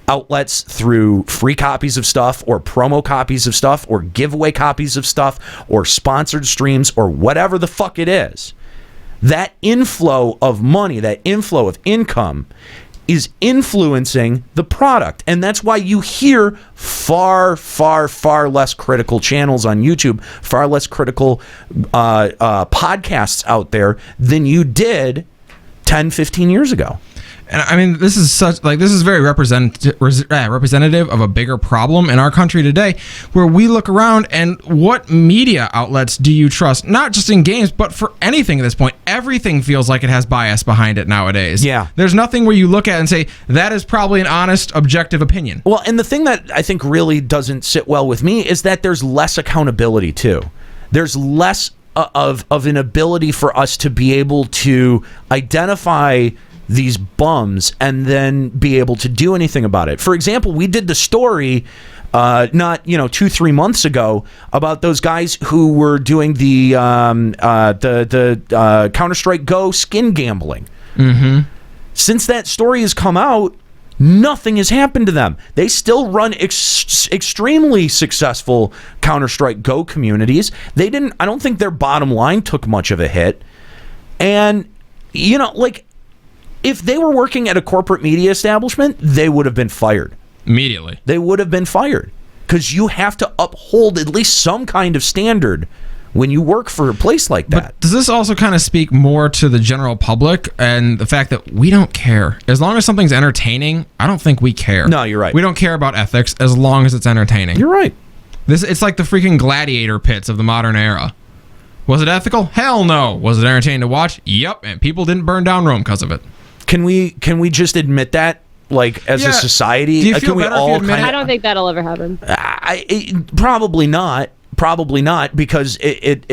outlets through free copies of stuff or promo copies of stuff or giveaway copies of stuff or sponsored streams or whatever the fuck it is. That inflow of money, that inflow of income is influencing the product. And that's why you hear far, far, far less critical channels on YouTube, far less critical podcasts out there than you did 10, 15 years ago. And I mean, this is very representative of a bigger problem in our country today, where we look around and what media outlets do you trust? Not just in games, but for anything at this point. Everything feels like it has bias behind it nowadays. Yeah. There's nothing where you look at and say, that is probably an honest, objective opinion. Well, and the thing that I think really doesn't sit well with me is that there's less accountability too. There's less of an ability for us to be able to identify these bums and then be able to do anything about it. For example, we did the story not 2-3 months ago about those guys who were doing the Counter-Strike Go skin gambling. Mm-hmm. since that story has come out, nothing has happened to them. They still run extremely successful Counter-Strike Go communities. I don't think their bottom line took much of a hit. And, if they were working at a corporate media establishment, they would have been fired. Immediately. They would have been fired. Because you have to uphold at least some kind of standard when you work for a place like that. But does this also kind of speak more to the general public and the fact that we don't care? As long as something's entertaining, I don't think we care. No, you're right. We don't care about ethics as long as it's entertaining. You're right. It's like the freaking gladiator pits of the modern era. Was it ethical? Hell no. Was it entertaining to watch? Yep. And people didn't burn down Rome because of it. Can we just admit that? As a society, do you feel can we better all if you admit kind I don't think that'll ever happen. Probably not. Probably not, because it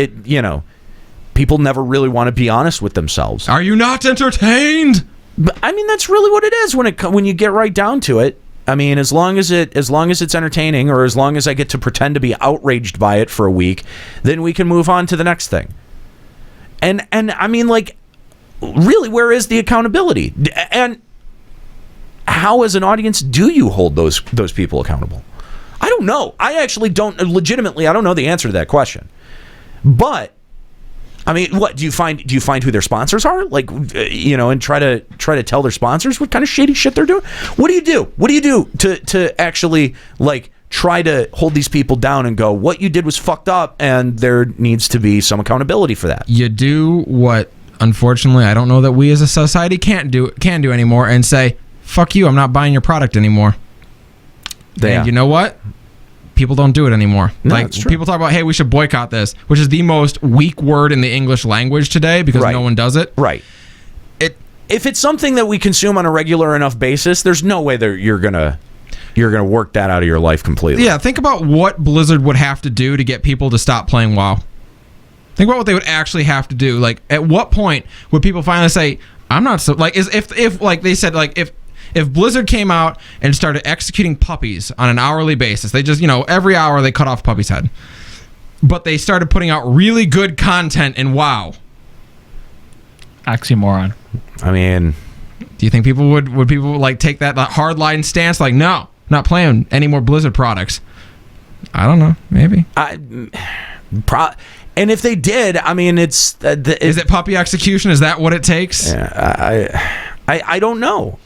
people never really want to be honest with themselves. Are you not entertained? But, that's really what it is when you get right down to it. As long as it's entertaining, or as long as I get to pretend to be outraged by it for a week, then we can move on to the next thing. And really, where is the accountability? And how, as an audience, do you hold those people accountable? I don't know. I actually don't. Legitimately, I don't know the answer to that question. But what do you find? Do you find who their sponsors are? And try to tell their sponsors what kind of shady shit they're doing? What do you do? What do you do to actually try to hold these people down and go, what you did was fucked up, and there needs to be some accountability for that? You do what, unfortunately, I don't know that we as a society can do anymore, and say, fuck you, I'm not buying your product anymore. And you know what? People don't do it anymore. No, people talk about, hey, we should boycott this, which is the most weak word in the English language today because no one does it. Right. If it's something that we consume on a regular enough basis, there's no way that you're gonna work that out of your life completely. Yeah, think about what Blizzard would have to do to get people to stop playing WoW. Think about what they would actually have to do. At what point would people finally say, I'm not so... If Blizzard came out and started executing puppies on an hourly basis, they just, every hour they cut off a puppy's head. But they started putting out really good content in WoW. Oxymoron. Do you think people would take that hardline stance? No, not playing any more Blizzard products. I don't know. Maybe. And if they did, it's... is it puppy execution? Is that what it takes? Yeah, I don't know.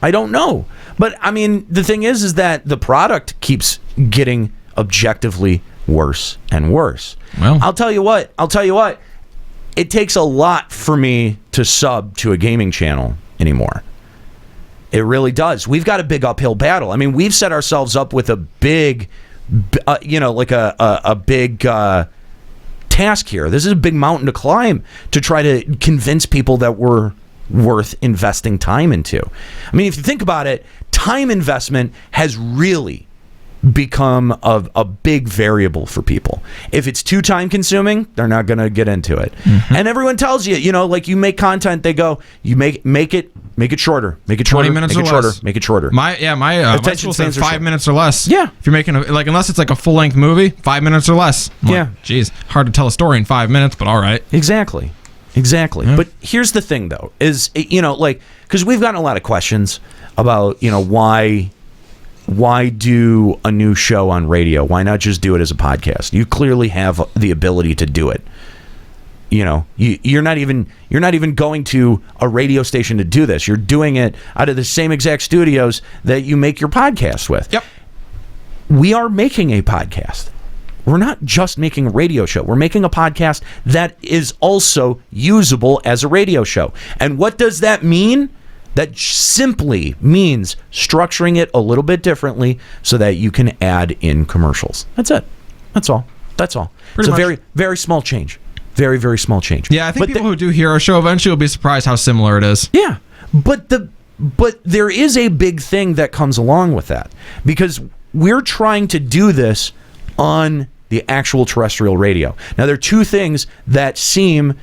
But the thing is that the product keeps getting objectively worse and worse. Well, I'll tell you what. It takes a lot for me to sub to a gaming channel anymore. It really does. We've got a big uphill battle. We've set ourselves up with a big, a big task here. This is a big mountain to climb to try to convince people that we're worth investing time into. If you think about it, time investment has really become a big variable for people. If it's too time consuming, they're not going to get into it. Mm-hmm. And everyone tells you, you make content, they go, you make it shorter, make it shorter, 20 minutes make it or shorter, less. make it shorter. My attention says spans are 5 short. minutes or less. Yeah. If you're making unless it's like a full length movie, 5 minutes or less. Geez, hard to tell a story in 5 minutes, but all right. Exactly. Yeah. But here's the thing, though, is, because we've gotten a lot of questions about, why do a new show on radio? Why not just do it as a podcast? You clearly have the ability to do it. You're not even going to a radio station to do this. You're doing it out of the same exact studios that you make your podcast with. Yep. We are making a podcast. We're not just making a radio show. We're making a podcast that is also usable as a radio show. And what does that mean? That simply means structuring it a little bit differently so that you can add in commercials. That's it. That's all. It's a very, very small change. Very, very small change. Yeah, I think people who do hear our show eventually will be surprised how similar it is. Yeah, but there is a big thing that comes along with that, because we're trying to do this on the actual terrestrial radio. Now, there are two things that seem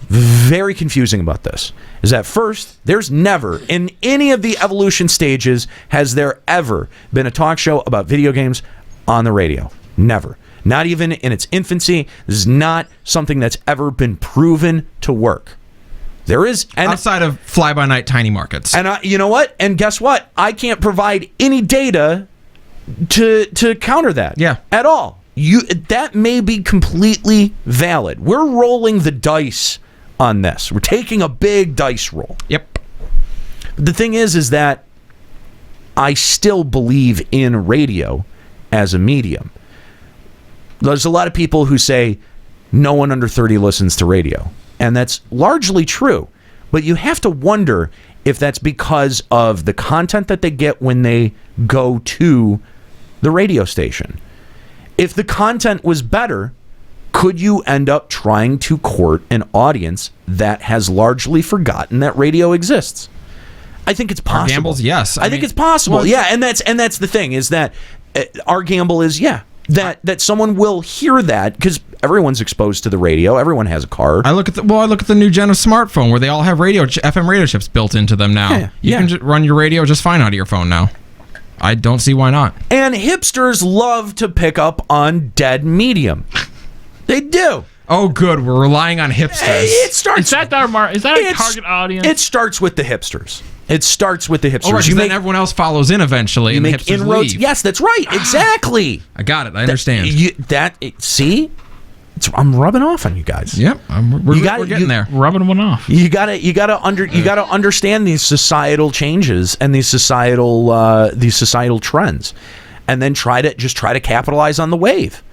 very confusing about this. Is that first, there's never, in any of the evolution stages, has there ever been a talk show about video games on the radio. Never. Not even in its infancy. This is not something that's ever been proven to work. There is, and outside of fly-by-night tiny markets. And you know what? And guess what? I can't provide any data to counter that. Yeah. At all. That may be completely valid. We're rolling the dice on this. We're taking a big dice roll. Yep. The thing is that I still believe in radio as a medium. There's a lot of people who say no one under 30 listens to radio, and that's largely true. But you have to wonder if that's because of the content that they get when they go to the radio station. If the content was better, could you end up trying to court an audience that has largely forgotten that radio exists? I think it's possible. Our gambles, yes. I think it's possible. well, yeah, and that's the thing is that our gamble is that someone will hear that because everyone's exposed to the radio. Everyone has a car. I look at the new gen of smartphone where they all have FM radio chips built into them now. You can run your radio just fine out of your phone now. I don't see why not. And hipsters love to pick up on dead medium. They do. Oh, good. We're relying on hipsters. It starts. Is that our target audience? It starts with the hipsters. It starts with the hipsters. Oh, right, then everyone else follows in eventually, and the hipsters inroads. leave. Yes, that's right. Exactly. I got it. I understand. See, I'm rubbing off on you guys. Yep, we're getting there. Rubbing one off. You gotta understand these societal changes and these societal trends, and then try to capitalize on the wave.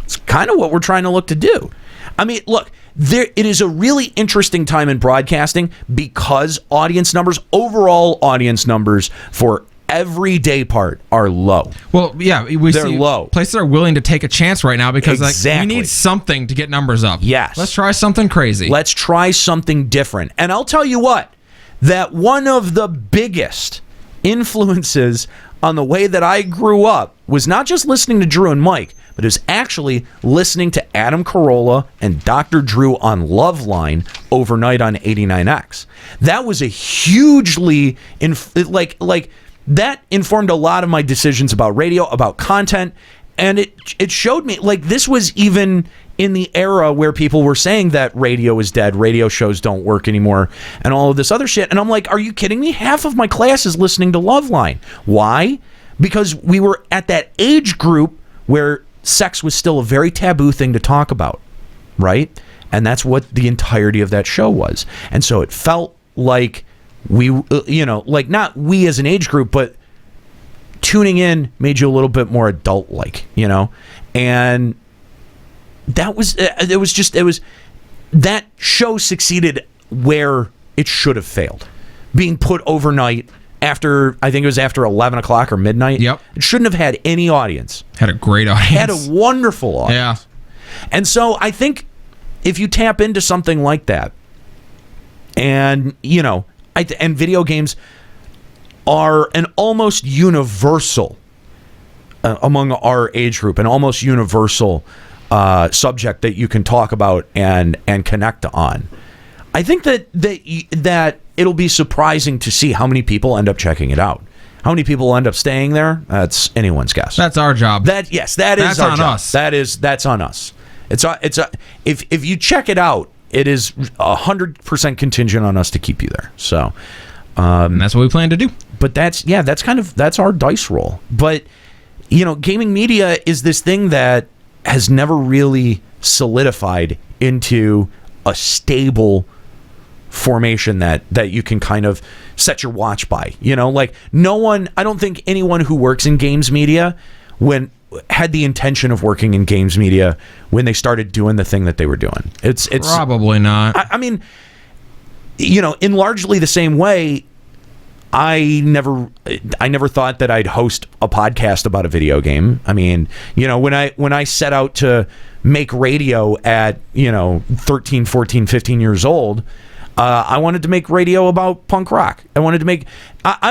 It's kind of what we're trying to look to do. I mean, look, it is a really interesting time in broadcasting because overall audience numbers for every day part are low. Well, yeah, they're low. Places are willing to take a chance right now because we need something to get numbers up. Yes. Let's try something crazy. Let's try something different. And I'll tell you what, that one of the biggest influences on the way that I grew up was not just listening to Drew and Mike, but it was actually listening to Adam Carolla and Dr. Drew on Loveline overnight on 89X. That was a hugely that informed a lot of my decisions about radio, about content, and it showed me this was even in the era where people were saying that radio is dead, radio shows don't work anymore, and all of this other shit. And I'm like, are you kidding me? Half of my class is listening to Loveline. Why? Because we were at that age group where sex was still a very taboo thing to talk about, right? And that's what the entirety of that show was. And so it felt like we, not we as an age group, but tuning in made you a little bit more adult-like, and that was, that show succeeded where it should have failed. Being put overnight after 11 o'clock or midnight. Yep. It shouldn't have had any audience. Had a great audience. Had a wonderful audience. Yeah. And so I think if you tap into something like that, and, and video games are an almost universal, among our age group, an almost universal subject that you can talk about and connect on. I think that it'll be surprising to see how many people end up checking it out. How many people end up staying there? That's anyone's guess. That's our job. That's our job. Us. That's on us. If you check it out, it is 100% contingent on us to keep you there. So, and that's what we plan to do. But that's our dice roll. But gaming media is this thing that has never really solidified into a stable formation that you can kind of set your watch by. No one, I don't think anyone who works in games media had the intention of working in games media when they started doing the thing that they were doing. It's probably not. I mean, in largely the same way, I never thought that I'd host a podcast about a video game. I mean, when I set out to make radio at 13, 14, 15 years old, I wanted to make radio about punk rock. I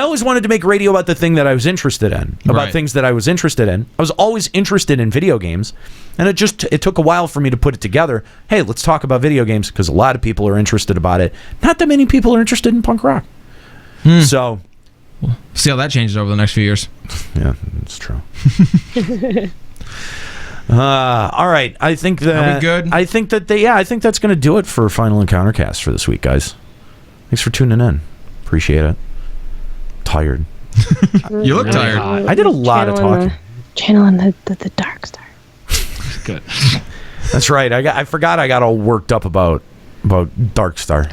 always wanted to make radio about the thing that I was interested in, about things that I was interested in. I was always interested in video games, and it took a while for me to put it together. Hey, let's talk about video games because a lot of people are interested about it. Not that many people are interested in punk rock. So, we'll see how that changes over the next few years. Yeah, that's true. All right. I think that Are we good? I think that I think that's going to do it for Final Encountercast for this week, guys. Thanks for tuning in. Appreciate it. Tired. You look tired. I did a lot of talking. Channeling the dark star. Good. That's right. I forgot I got all worked up about Darkstar.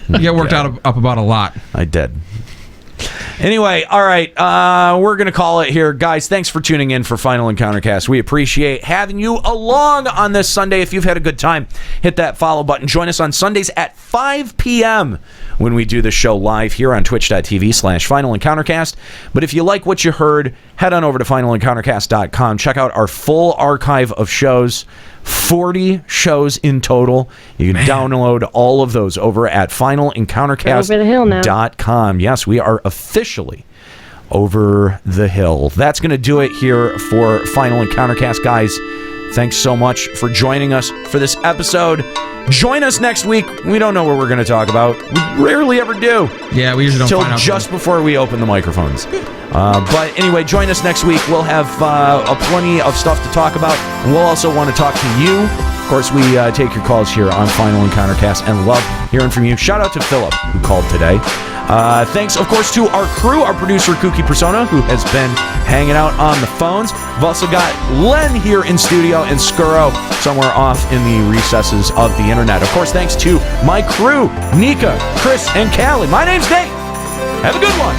You get worked up about a lot. I did. Anyway, all right, we're going to call it here. Guys, thanks for tuning in for Final Encountercast. We appreciate having you along on this Sunday. If you've had a good time, hit that follow button. Join us on Sundays at 5 p.m. when we do the show live here on twitch.tv/Final Encountercast. But if you like what you heard, head on over to finalencountercast.com. Check out our full archive of shows. 40 shows in total. You can download all of those over at finalencountercast.com. Yes, we are officially over the hill. That's going to do it here for Final Encountercast, guys. Thanks so much for joining us for this episode. Join us next week. We don't know what we're going to talk about. We rarely ever do. Yeah, we usually don't find out till just before we open the microphones. But anyway, join us next week. We'll have plenty of stuff to talk about. And we'll also want to talk to you. Of course, we take your calls here on Final Encountercast and love hearing from you. Shout out to Philip, who called today. Thanks, of course, to our crew, our producer, Kooky Persona, who has been hanging out on the phones. We've also got Len here in studio and Skuro somewhere off in the recesses of the internet. Of course, thanks to my crew, Nika, Chris, and Callie. My name's Nate. Have a good one.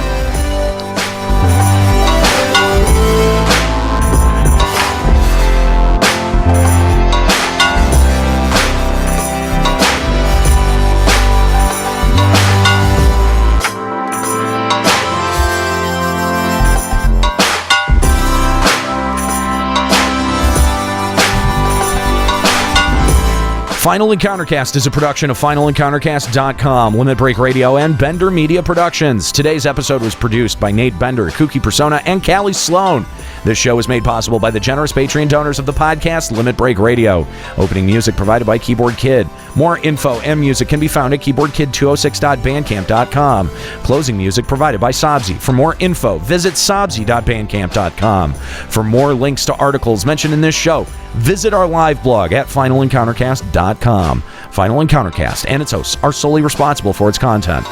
Final Encountercast is a production of finalencountercast.com, Limit Break Radio, and Bender Media Productions. Today's episode was produced by Nate Bender, Kooky Persona, and Callie Sloan. This show was made possible by the generous Patreon donors of the podcast Limit Break Radio. Opening music provided by Keyboard Kid. More info and music can be found at keyboardkid206.bandcamp.com. Closing music provided by Sobsy. For more info, visit sobsy.bandcamp.com. For more links to articles mentioned in this show, visit our live blog at finalencountercast.com. Final Encountercast and its hosts are solely responsible for its content.